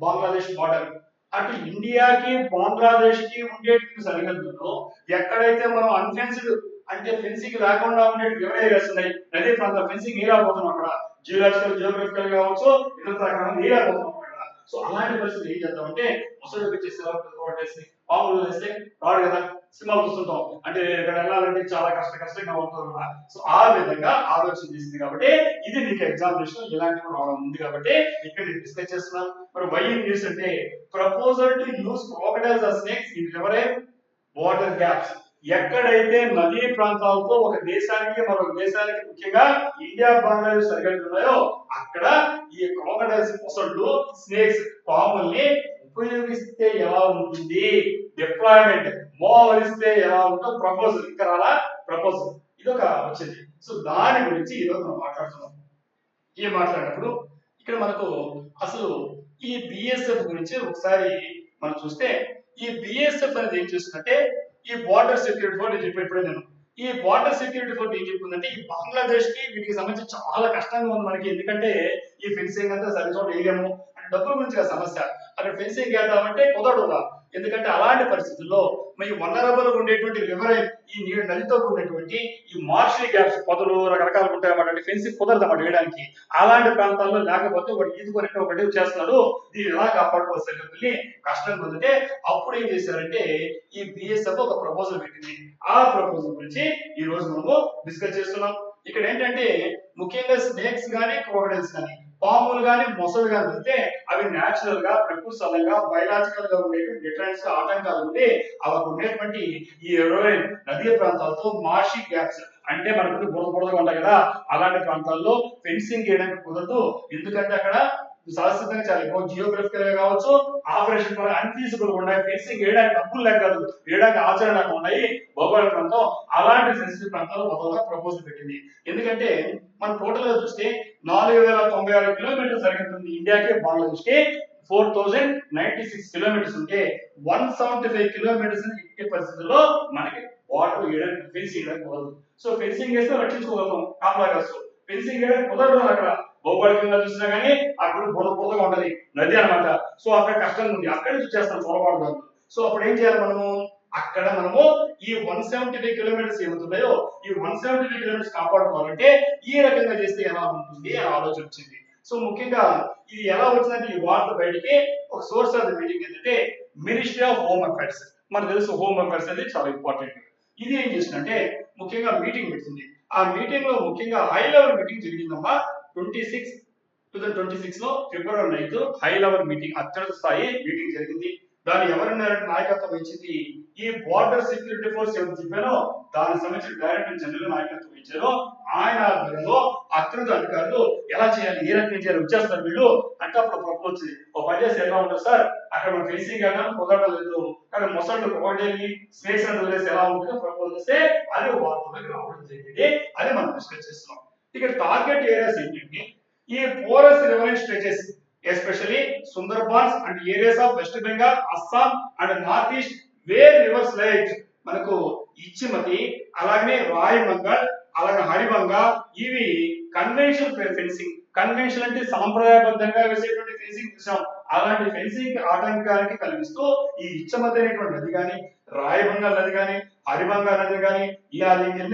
Bangladesh border, అటు ఇండియాకి బంగ్లాదేశ్ కి ఉండే సరిహద్దుల్లో ఎక్కడైతే మనం అన్ఫెన్స్డ్ అంటే ఫెన్సింగ్ లేకుండా ఉండే రివర్ ఏరియాస్ ఉన్నాయి, నదీ ప్రాంతం ఫెన్సింగ్ నీరాపోతున్నాం అక్కడ, జియోగ్రఫికల్ కావచ్చు, ఇతర రకాల నీరాపోతున్నాం అక్కడ. సో అలాంటి పరిస్థితి ఏం చేద్దామంటే ముసలి వచ్చేసి పాములు వేస్తే రాడు కదా, సినిమాలు చూస్తుంటాం, అంటే ఇక్కడ వెళ్ళాలంటే చాలా కష్టంగా ఉంటుంది. సో ఆ విధంగా ఆలోచన చేసింది కాబట్టి ఇది మీకు ఎగ్జామినేషన్ ఇలాంటివి రావడం ఉంది కాబట్టి ఇక్కడ నేను డిస్కస్ చేస్తున్నాను. మరి వై న్యూస్ అంటే proposal to use crocodiles or snakes in river water gaps. ఎక్కడైతే నదీ ప్రాంతాలతో ఒక దేశానికి మరొక దేశానికి ముఖ్యంగా ఇండియా బంగ్లాదేశ్ సరిహద్దులు ఉన్నాయో అక్కడ ఈ క్రోకడైల్స్, మొసళ్ళు, స్నేక్స్, పాముల్ని ఉపయోగిస్తే ఎలా ఉంటుంది, డిప్లాయ్మెంట్ మోహరిస్తే ఎలా ఉంటుందో ప్రపోజల్, ఇక్కడ అలా ప్రపోజల్ ఇదొక వచ్చింది. సో దాని గురించి ఈరోజు మనం మాట్లాడుతున్నాం. ఏం మాట్లాడినప్పుడు ఇక్కడ మనకు అసలు ఈ BSF గురించి ఒకసారి మనం చూస్తే ఈ BSF అనేది ఏం చేస్తుందంటే ఈ బార్డర్ సెక్యూరిటీ ఫోర్స్ చెప్పేటప్పుడు నేను ఈ బార్డర్ సెక్యూరిటీ ఫోర్స్ ఏం చెప్తుందంటే ఈ బంగ్లాదేశ్ కి వీటికి సంబంధించి చాలా కష్టంగా ఉంది మనకి, ఎందుకంటే ఈ ఫెన్సింగ్ అంతా సరిచోట వేయలేము అంటే డబ్బుల గురించి సమస్య, అక్కడ ఫెన్సింగ్ వేద్దామంటే కుదరదు. ఎందుకంటే అలాంటి పరిస్థితుల్లో మరి వనరబుల్ ఉండేటువంటి రివర్ ఈ నదితో ఉండేటువంటి ఈ మార్షల్ గ్యాప్స్, పొదలు రకరకాలు ఉంటాయి అన్నమాట, ఫెన్సింగ్ కుదరదు అన్నమాట వేయడానికి. అలాంటి ప్రాంతాల్లో లేకపోతే వాడు ఈదుకొని ఒకటి చేస్తున్నాడు, దీన్ని ఎలా కాపాడుకోవాల్సి కష్టంగా ఉందంటే అప్పుడు ఏం చేశారంటే ఈ BSF ఒక ప్రపోజల్ పెట్టింది. ఆ ప్రపోజల్ గురించి ఈ రోజు మనము డిస్కస్ చేస్తున్నాం. ఇక్కడ ఏంటంటే ముఖ్యంగా స్నేక్స్ కానీ, క్రోకడైల్స్ కానీ పాములు కానీ మొసలు కానీ వెళ్తే అవి న్యాచురల్ గా ప్రకృతి బయలాజికల్ గా ఉండేటువంటి డిఫరెన్స్ ఆటంకాలు ఉండి అవి ఉండేటువంటి ఈ ఎరోలైన్ నదీ ప్రాంతాలతో మార్షి గ్యాప్స్ అంటే మనకు బురదగా ఉంటాయి కదా అలాంటి ప్రాంతాల్లో ఫెన్సింగ్ చేయడానికి కుదరదు. ఎందుకంటే అక్కడ శాశ్వతంగా చాలా ఎక్కువ జియోగ్రఫికల్ గా కావచ్చు ఆపరేషన్ కూడా అన్ఫీజిబుల్ ఉన్నాయి. ఫెన్సింగ్ వేయడానికి డబ్బులు లేక కాదు, వేయడానికి ఆచరణ లేక ఉన్నాయి భౌగోళిక ప్రాంతం. అలాంటి సెన్సిటివ్ ప్రాంతాలు మొదలుగా ప్రపోజల్ పెట్టింది. ఎందుకంటే మనం టోటల్ గా చూస్తే 4096 కిలోమీటర్లు సరిహద్దు ఇండియాకి బంగ్లాదేశ్ కి 4096 కిలోమీటర్స్ ఉంటే 175 కిలోమీటర్స్ ఇట్టి పరిస్థితుల్లో మనకి వాటర్ వేయడానికి ఫెన్సింగ్ వేయడానికి కుదరదు. సో ఫెన్సింగ్ వేస్తే రక్షించుకోగలం కాపలా కాసు. ఫెన్సింగ్ వేయడానికి కుదరదు అక్కడ భౌగోళికంగా చూసినా కానీ అక్కడ బురదగా ఉంటది నది అనమాట. సో అక్కడ కష్టంగా ఉంది, అక్కడి నుంచి చేస్తాం చొరబాటు. సో అప్పుడు ఏం చేయాలి మనము, అక్కడ మనము ఈ 175 కిలోమీటర్స్ ఏమవుతున్నాయో ఈ 175 కిలోమీటర్స్ కాపాడుకోవాలంటే ఈ రకంగా చేస్తే ఎలా ఉంటుంది అని ఆలోచన వచ్చింది. సో ముఖ్యంగా ఇది ఎలా వచ్చిందంటే ఈ వార్త బయటికి ఒక సోర్స్ ఆఫ్ ద మీటింగ్ ఏంటంటే మినిస్ట్రీ ఆఫ్ హోమ్ అఫైర్స్. మనకు తెలుసు హోమ్ అఫైర్స్ అనేది చాలా ఇంపార్టెంట్. ఇది ఏం చేసిందంటే ముఖ్యంగా మీటింగ్ పెట్టింది. ఆ మీటింగ్ లో ముఖ్యంగా హై లెవెల్ మీటింగ్ జరిగిందమ్మా 2026 లో ఫిబ్రవరి 9 హై లెవెల్ మీటింగ్ అత్యున్నత స్థాయి మీటింగ్ జరిగింది. దాని ఎవరున్నారంటే నాయకత్వం వహించింది ఈ బార్డర్ సెక్యూరిటీ ఫోర్స్ ఎవరు చెప్పారో దానికి సంబంధించిన డైరెక్టర్ జనరల్ నాయకత్వం వహించారో ఆయన ఆధ్వర్యంలో అత్యున్నత అధికారులు ఎలా చేయాలి, ఏ రకంగా చేయాలి వచ్చేస్తారు వీళ్ళు అంటే అప్పుడు ప్రపోజ్ వచ్చింది. ఒక పని చేస్తే ఎలా ఉంటుంది సార్, అక్కడ మనం ఫేసింగ్ అయినా కుదరడం లేదు కానీ మొసళ్ళు ఒకటి స్నేక్స్ అని వదిలేసి ఎలా ఉంటుందో ప్రపోజ్ చేస్తే అది వార్తలకు రావడం జరిగింది. అది మనం డిస్కస్ చేస్తున్నాం. ఇక్కడ టార్గెట్ ఏరియాస్ ఏంటంటే ఈ porous river stretches especially Sundarbans and areas of West Bengal, Assam and north east where rivers light మనకు ఇచ్చిమతి అలాగే రాయమంగల్ అలాగే హరిబంగా ఇవి కన్వెన్షనల్ ఫెన్సింగ్. కన్వెన్షన్ అంటే సాంప్రదాయబద్ధంగా వేసేటువంటి ఫెన్సింగ్ చూసాం. అలాంటి ఫెన్సింగ్ ఆటంకానికి కలిగిస్తూ ఈ ఇచ్చమతి అనేటువంటి నది కానీ రాయబంగాల్ నది కానీ హరిబంగా నది కానీ ఇలా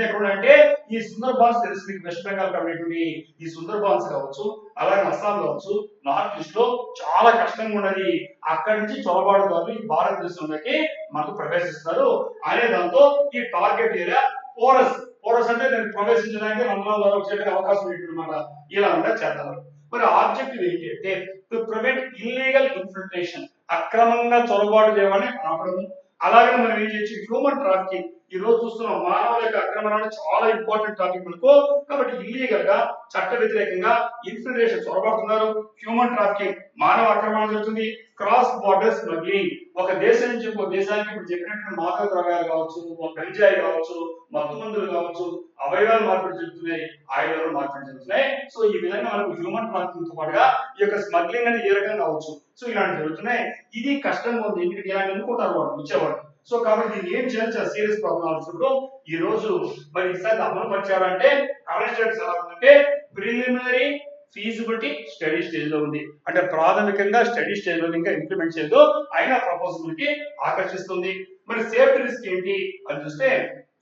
ఎక్కడ అంటే ఈ సుందర్బాన్స్ తెలుసు మీకు వెస్ట్ బెంగాల్ కాబట్టి ఈ సుందర్బాన్స్ కావచ్చు అలాగే అస్సాం కావచ్చు నార్త్ ఈస్ట్ లో చాలా కష్టంగా ఉన్నది. అక్కడి నుంచి చొరబాటుదారులు ఈ భారతదేశంలోకి మనకు ప్రవేశిస్తారు అనే దాంతో ఈ టార్గెట్ ఏరియా పోరస్ అంటే నేను ప్రవేశించడానికి రంధ్రాల వచ్చేట అవకాశం ఏంటన్నమాట. ఇలా ఉంటే చేద్దాం. మరి ఆబ్జెక్టివ్ ఏంటి అంటే టు ప్రివెంట్ ఇల్లీగల్ ఇన్ఫిల్ట్రేషన్ అక్రమంగా చొరబాటు చేయమని ఆపడము. అలాగే మనం ఏం చేయొచ్చు హ్యూమన్ ట్రాఫికింగ్. ఈ రోజు చూస్తున్నాం మానవుల యొక్క అక్రమణ చాలా ఇంపార్టెంట్ టాపిక్ మనకు. కాబట్టి ఇల్లీగల్ గా చట్ట వ్యతిరేకంగా ఇన్ఫిల్ట్రేషన్ చొరబడుతున్నారు. హ్యూమన్ ట్రాఫికింగ్ మానవ అక్రమణ జరుగుతుంది. క్రాస్ బార్డర్ స్మగ్లింగ్ ఒక దేశం నుంచి ఇంకో దేశానికి ఇప్పుడు చెప్పినట్టు మాదక ద్రవ్యాలు కావచ్చు, గంజాయి కావచ్చు, మత్తు మందులు కావచ్చు, అవయవాలు మార్పిడి జరుగుతున్నాయి, ఆయుధాలు మార్పిడి జరుగుతున్నాయి. సో ఈ విధంగా మనకు హ్యూమన్ ట్రాఫికింగ్ తో పాటుగా ఈ యొక్క స్మగ్లింగ్ అనేది ఏ రకంగా కావచ్చు. సో ఇలాంటి జరుగుతున్నాయి. ఇది కష్టంగా ఉంది. ఎందుకంటే ఇలాంటి అనుకుంటారు వాడు ఇచ్చేవాడు. సో కాబట్టి దీన్ని ఏం చేయాలి, చాలా సీరియస్ ప్రాబ్లం ఆలోచనలో ఈ రోజు మరి ఈసారి అమలు పరిచారంటే కరెంట్ ఎలా ఉందంటే ప్రిలిమినరీ ఫీజిబిలిటీ స్టడీ స్టేజ్ లో ఉంది. అంటే ప్రాథమికంగా స్టడీ స్టేజ్ లో ఇంకా ఇంప్లిమెంట్ చేయదు, అయినా ప్రపోజల్ కి ఆకర్షిస్తుంది. మరి సేఫ్టీ రిస్క్ ఏంటి అని చూస్తే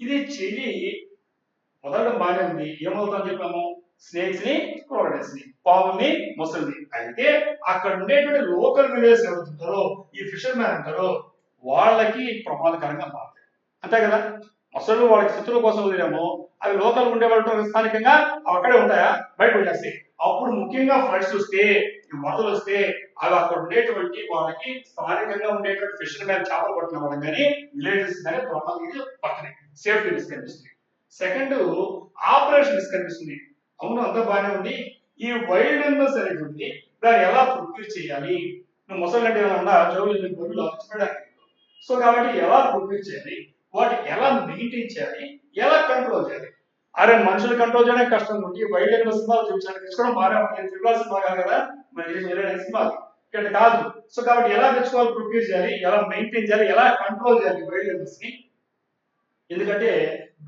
ఇది చెయ్యి మొదలడం బాగానే ఉంది. ఏమవుతుందని చెప్పాము, స్నేక్స్ ని క్రోకడైల్స్ ని పావుల్ని మొసలిని. అయితే అక్కడ ఉండేటువంటి లోకల్ విలేజ్ ఎవరుంటారో ఈ ఫిషర్ మ్యాన్ అంటారో వాళ్ళకి ప్రమాదకరంగా మారుతాయి. అంతే కదా, మొసళ్ళు వాళ్ళకి శత్రువుల కోసం వదిలేమో అవి లోకల్ ఉండే వాళ్ళు స్థానికంగా అక్కడే ఉంటాయా, బయట వచ్చేస్తాయి. అప్పుడు ముఖ్యంగా ఫ్లడ్స్ వస్తే వరదలు వస్తే అవి అక్కడ ఉండేటువంటి వాళ్ళకి స్థానికంగా ఉండేటువంటి ఫిషర్ మ్యాన్ చేపలు పట్టిన వాళ్ళకి కానీ విలేజెస్ కానీ ప్రమాదం పడుతున్నాయి. సేఫ్టీ రిస్క్ కనిపిస్తుంది. సెకండ్ ఆపరేషన్ రిస్క్ కనిపిస్తుంది. అవును అంతా బాగానే ఉంది. ఈ వైల్డ్ అనిమల్స్ అనేటువంటి దాన్ని ఎలా ప్రొక్యూర్ చేయాలి, నువ్వు మొసళ్ళు అంటే ఏమన్నా జోలు గొర్రెలు అలసిపోయడానికి. సో కాబట్టి ఎలా ప్రొక్యూర్ చేయాలి, వాటి ఎలా మెయింటైన్ చేయాలి, ఎలా కంట్రోల్ చేయాలి. అరే మనుషులు కంట్రోల్ చేయడానికి కష్టం ఉంది. వైల్డ్ అనిమల్ సినిమాలు చూపించడానికి తెచ్చుకోవడం బాగా త్రిపుల్ సినిమా కాదు కదా మరి సినిమాలు ఇక్కడ కాదు. సో కాబట్టి ఎలా తెచ్చుకోవాలి, ప్రొక్యూర్ చేయాలి, ఎలా మెయింటైన్ చేయాలి, ఎలా కంట్రోల్ చేయాలి వైల్డ్ అనిమల్స్ ని. ఎందుకంటే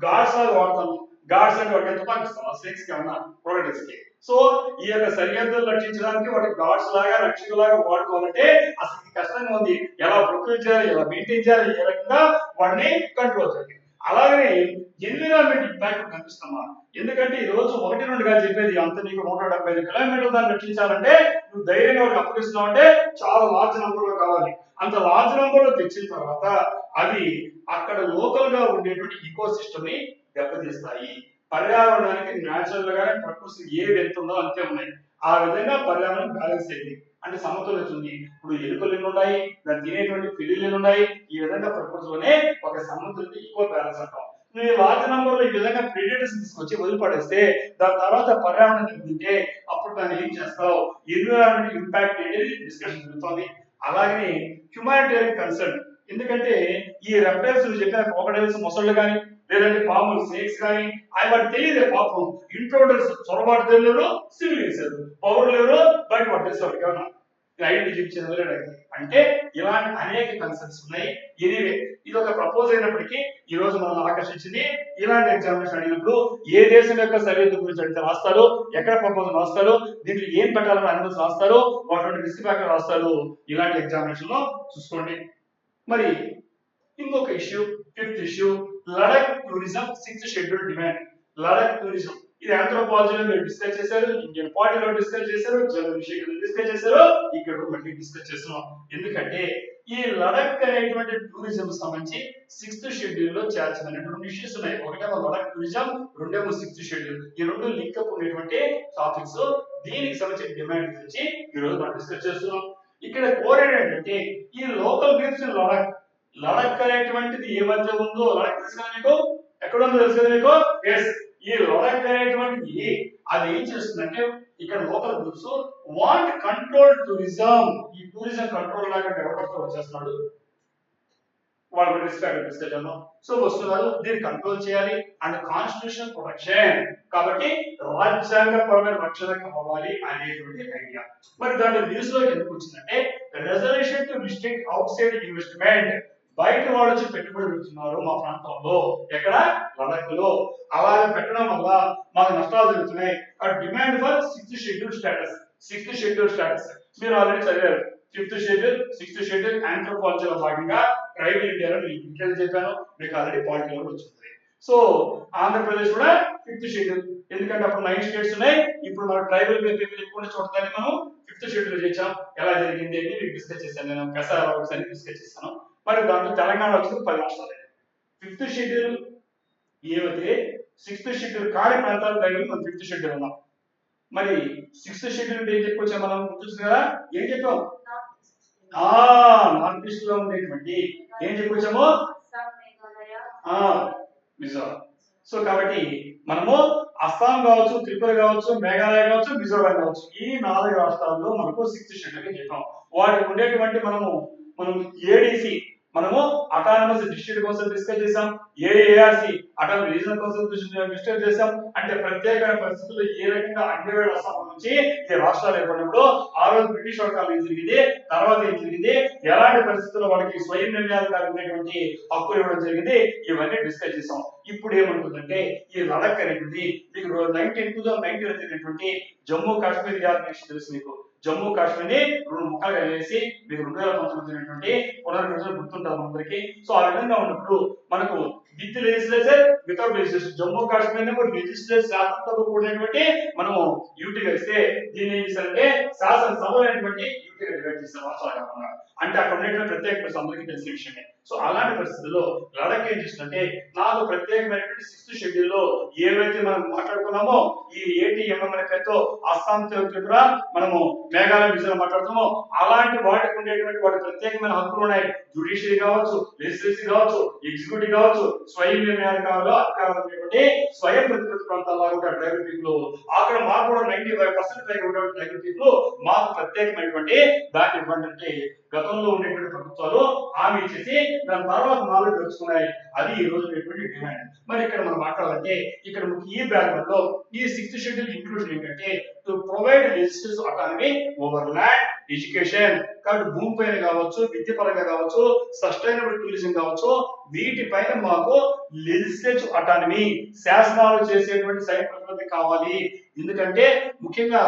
గాడ్స్ లాగా వాడతాము. గాడ్స్ అంటే వాటికి ఎంత పాకిస్తాం స్నేక్స్ కి అన్నా క్రోకడైల్స్ కి. సో ఈ యొక్క సరిహద్దులు రక్షించడానికి వాటి గాడ్స్ లాగా రక్షకులాగా వాడుకోవాలంటే అసలు కష్టంగా ఉంది. ఎలా ప్రొక్యూర్ చేయాలి, ఎలా మెయింటైన్ చేయాలి, ఏ రకంగా వాటిని కంట్రోల్ చేయాలి. అలాగనే ఎన్విరాన్మెంట్ ఇంపాక్ట్ కనిపిస్తామా. ఎందుకంటే ఈ రోజు 1-2గా చెప్పేది అంత నీకు 175 కిలోమీటర్లు దాన్ని రక్షించాలంటే నువ్వు ధైర్యంగా వాటిని అప్పగిస్తున్నావు అంటే చాలా లార్జ్ నంబర్ లో కావాలి. అంత లార్జ్ నంబర్ లో తెచ్చిన తర్వాత అవి అక్కడ లోకల్ గా ఉండేటువంటి ఈకో సిస్టమ్ ని దెబ్బతీస్తాయి. పర్యావరణానికి న్యాచురల్ గానే ప్రకృతి ఏవి ఎంత ఉందో అంతే ఉన్నాయి. ఆ విధంగా పర్యావరణం బ్యాలెన్స్ అయింది, అంటే సమతుల్యత ఉంది. ఇప్పుడు ఎలుకలు ఎన్ని ఉన్నాయి, దాన్ని తినేటువంటి పిల్లులు ఎన్ని ఉన్నాయి, ఈ విధంగా ప్రకృతిలోనే ఒక సమతుల్యత, ఈక్వల్ బ్యాలెన్స్ అంటాం. ఈ లార్జ్ నంబర్ లో ఈ విధంగా ప్రెడేటర్స్ తీసుకొచ్చి వదిలిపడేస్తే దాని తర్వాత పర్యావరణం తింటే అప్పుడు దాన్ని ఏం చేస్తావు, ఎన్విరాన్మెంట్ ఇంపాక్ట్ అనేది డిస్కషన్ జరుగుతుంది. అలాగే హ్యూమానిటేరియన్ కన్సర్న్, ఎందుకంటే ఈ రెప్టైల్స్ చెప్పిన క్రోకడైల్స్ మొసళ్ళు కానీ లేదంటే పాములు స్నేక్స్ కానీ అవి వాటికి తెలియదే పాపం, ఇంట్రోడర్స్ చొరబాటు తెలియరు, సివిల్ చేశారు, పౌరులు ఎవరు బయట పట్టేస్తారు కదా, ఐడెంటిఫికేషన్ అంటే ఇలాంటి అనేక కన్సర్న్స్ ఉన్నాయి. ఎనీవే ఇది ఒక ప్రపోజ్ అయినప్పటికీ ఈ రోజు మనం ఆకర్షించింది ఇలాంటి ఎగ్జామినేషన్ అడిగినప్పుడు ఏ దేశం యొక్క సరిహద్దు గురించి అడిగితే రాస్తారు, ఎక్కడ ప్రపోజల్ రాస్తారు, దీంట్లో ఏం పెట్టాలని అనిమల్స్ రాస్తారు, వాటి రిస్క్ ఫ్యాక్టర్ రాస్తారు, ఇలాంటి ఎగ్జామినేషన్ లో చూసుకోండి. మరి ఇంకొక issue, fifth issue, Ladakh tourism 6th schedule demand. Ladakh tourism ఇది ఆంథ్రోపాలజీలో మీరు డిస్కస్ చేశారు, ఇండియన్ పార్టీలో డిస్కస్ చేశారు, జనరల్ విషయంలో డిస్కస్ చేశారు, ఇక్కడ మళ్ళీ డిస్కస్ చేస్తున్నాం. ఎందుకంటే ఈ లడక్ అనేటువంటి టూరిజం సంబంధించి 6th షెడ్యూల్ లో చేర్చినటువంటి ఇష్యూస్ ఉన్నాయి. ఒకటేమో లడక్ టూరిజం, రెండేమో 6th షెడ్యూల్. ఈ రెండు లింక్ అప్ ఉండేటువంటి టాపిక్స్. దీనికి సంబంధించిన డిమాండ్ గురించి ఈ రోజు మనం డిస్కస్ చేస్తున్నాం. ఇక్కడ కోరేది ఏంటంటే ఈ లోకల్ గ్రూప్స్ లడక్, లడక్ అనేటువంటిది ఏమైతే ఉందో లడక్ తెలుసు కదా మీకు, ఎక్కడ ఉందో తెలుసు కదా మీకు, ఎస్ ఈ లడక్ అనేటువంటిది అది ఏం చేస్తుందంటే ఇక్కడ local groups want control tourism, ఈ టూరిజం కంట్రోల్ లాగా డెవలప్ వచ్చేస్తున్నాడు, వాళ్ళ డిస్కస్ చేద్దాం. సో వస్తున్నారు దీన్ని కంట్రోల్ చేయాలి అండ్ కాన్స్టిట్యూషన్ ప్రొటెక్షన్, కాబట్టి రాజ్యాంగపరమైన రక్షణ కావాలి అనేటువంటి ఐడియా. మరి దాంట్లో న్యూస్ లో ఎందుకు వచ్చిందంటే resolution to restrict out side investment, బయట వాళ్ళు వచ్చి పెట్టుబడి పెడుతున్నారు మా ప్రాంతంలో, ఎక్కడ లడక్ లో, అలాగే పెట్టడం వల్ల మాకు నష్టాలు జరుగుతున్నాయి. ఆ demand for 6th schedule status, 6th schedule status మీరు ఆల్రెడీ చదివారు. 5th షెడ్యూల్, 6th షెడ్యూల్ ఆంథ్రోపాలజీలో భాగంగా ట్రైబల్ ఇండియాలో డీటెయిల్స్ చెప్పాను, మీకు ఆల్రెడీ పాలిటీలో వచ్చింది. సో ఆంధ్రప్రదేశ్ కూడా 5th షెడ్యూల్, ఎందుకంటే అప్పుడు 9 స్టేట్స్ ఉన్నాయి, ఇప్పుడు మన ట్రైబల్ పీపుల్ ఎక్కువ చూడటానికి మనం 5th షెడ్యూల్ చేసాం. ఎలా జరిగింది అని మీకు డిస్కస్ చేశాను, నేను కసారా అని డిస్కస్ చేశాను. మరి దాంట్లో తెలంగాణ వచ్చింది 10 రాష్ట్రాలు. 5th షెడ్యూల్ ఏమైతే 6th షెడ్యూల్ కాని ప్రాంతాలు ట్రైబల్ మనం 5th షెడ్యూల్ ఉన్నాం. మరి 6th షెడ్యూల్ ఏం చెప్పుకొచ్చాం మనం, గుర్తుంది కదా, ఏం చెప్పాం, నార్త్ ఈస్ట్ లో ఉండేటువంటి ఏం చెప్పుకొచ్చాము, మిజోరాం. సో కాబట్టి మనము అస్సాం కావచ్చు, త్రిపుర కావచ్చు, మేఘాలయ కావచ్చు, మిజోరాం కావచ్చు, ఈ 4 రాష్ట్రాల్లో మనకు 6th షెడ్యూల్ చెప్పాం. వాటికి ఉండేటువంటి మనం ఏడీసీ మనము అటానమస్ డిస్ట్రిక్ట్ కోసం డిస్కస్ చేసాం, ఏఆర్సి అటానమస్ రీజనల్ కోసం డిస్కస్ చేసాం. అంటే ప్రత్యేకమైన పరిస్థితుల్లో ఏ రకంగా అన్ని సంబంధించి ఈ రాష్ట్రాలు ఏర్పడినప్పుడు ఆ రోజు బ్రిటిష్ వారు ఏం జరిగింది, తర్వాత ఏం జరిగింది, ఎలాంటి పరిస్థితుల్లో వాళ్ళకి స్వయం నిర్ణయాలు కలిగినటువంటి హక్కులు ఇవ్వడం జరిగింది, ఇవన్నీ డిస్కస్ చేసాం. ఇప్పుడు ఏమంటుందంటే ఈ లడక్ అనేది మీకు 2019 జరిగినటువంటి జమ్మూ కాశ్మీర్ యాత్ర తెలుసు మీకు, జమ్మూ కాశ్మీర్ ని 2 ముక్కలుగా చేసి మీకు 2019 జరిగినటువంటి పునర్విభజన గుర్తుంటారు అందరికి. సో ఆ విధంగా ఉన్నప్పుడు మనకు with legislature, without legislation, Jammu Kashmir ని లెజిస్లేచర్ శాసనసభ కూడినటువంటి మనము యూటీగా ఇస్తే దీన్ని ఏం చేశారంటే శాసనసభ అనేటువంటి యూటీగా డివైడ్ చేశారు రాష్ట్రాలు కాకుండా. అంటే అక్కడ ఉండేటువంటి ప్రత్యేక పరిస్థితి అందరికీ తెలిసిన విషయమే. సో అలాంటి పరిస్థితుల్లో లడక్ ఏం చేస్తుందంటే నాకు ప్రత్యేకమైనటువంటి 6th షెడ్యూల్ లో ఏవైతే మనం మాట్లాడుకున్నామో ఈ ఏటీఎంఎం అనే పేరుతో అస్సాం, త్రిపుర, మనము మేఘాలయ విషయంలో మాట్లాడుతున్నామో అలాంటి వాటికి ఉండేటువంటి వాటి ప్రత్యేకమైన హక్కులు ఉన్నాయి. జ్యుడిషియరీ కావచ్చు, లెజిస్లేచర్ కావచ్చు, ఎగ్జిక్యూటివ్ కావచ్చు, స్వయం నిర్ణయాలు కావాలో అధికారాలు ఉండేటువంటి స్వయం ప్రతిపత్తి ప్రాంతాల్లో కూడా ట్రైబల్ పీపుల్, అక్కడ మాకు కూడా 95% ఉన్నటువంటి ట్రైబల్ పీపుల్ మాకు ప్రత్యేకమైనటువంటి దాన్ని ఇవ్వండి గతంలో ఉండేటువంటి ప్రభుత్వాలు హామీ ఇచ్చేసి దాని తర్వాత 4 తెలుసుకున్నాయి. అది ఈ రోజు డిమాండ్. మరి ఇక్కడ మనం మాట్లాడాలంటే ఇక్కడ ఈ బ్యాక్గ్రౌండ్ లో ఈ 6th షెడ్యూల్ ఇంక్లూజన్ ఏంటంటే to provide legislative autonomy over land, education, కాబట్టి భూమి పైన కావచ్చు, విద్య పరంగా కావచ్చు, సస్టైనబుల్ టూరిజం కావచ్చు, వీటిపైన మాకు లెజిస్లేటివ్ అటానమీ, శాసనాలు చేసేటువంటి స్వయం ప్రతిపత్తి కావాలి. ఎందుకంటే ముఖ్యంగా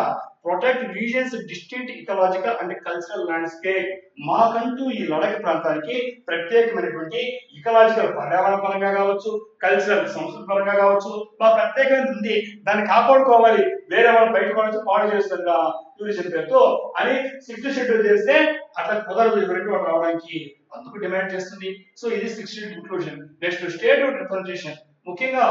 protect regions distinct ecological and cultural landscape, మాకంటూ ఈ లడక్ ప్రాంతానికి ప్రత్యేకమైనటువంటి ఇకలాజికల్ పర్యావరణ పరంగా కావచ్చు, కల్చరల్ సంస్కృతి పరంగా కావచ్చు మా ప్రత్యేకత ఉంది, దాన్ని కాపాడుకోవాలి, వేరే వాళ్ళు బయట నుంచి పాడు చేస్తుందా టూరిజం పేరుతో అని 6th షెడ్యూల్ చేస్తే అట్లా కుదరదు ఎవరికి వాళ్ళు రావడానికి, అందుకు డిమాండ్ చేస్తుంది. సో ఇది 6th schedule inclusion. Next state representation, ముఖ్యంగా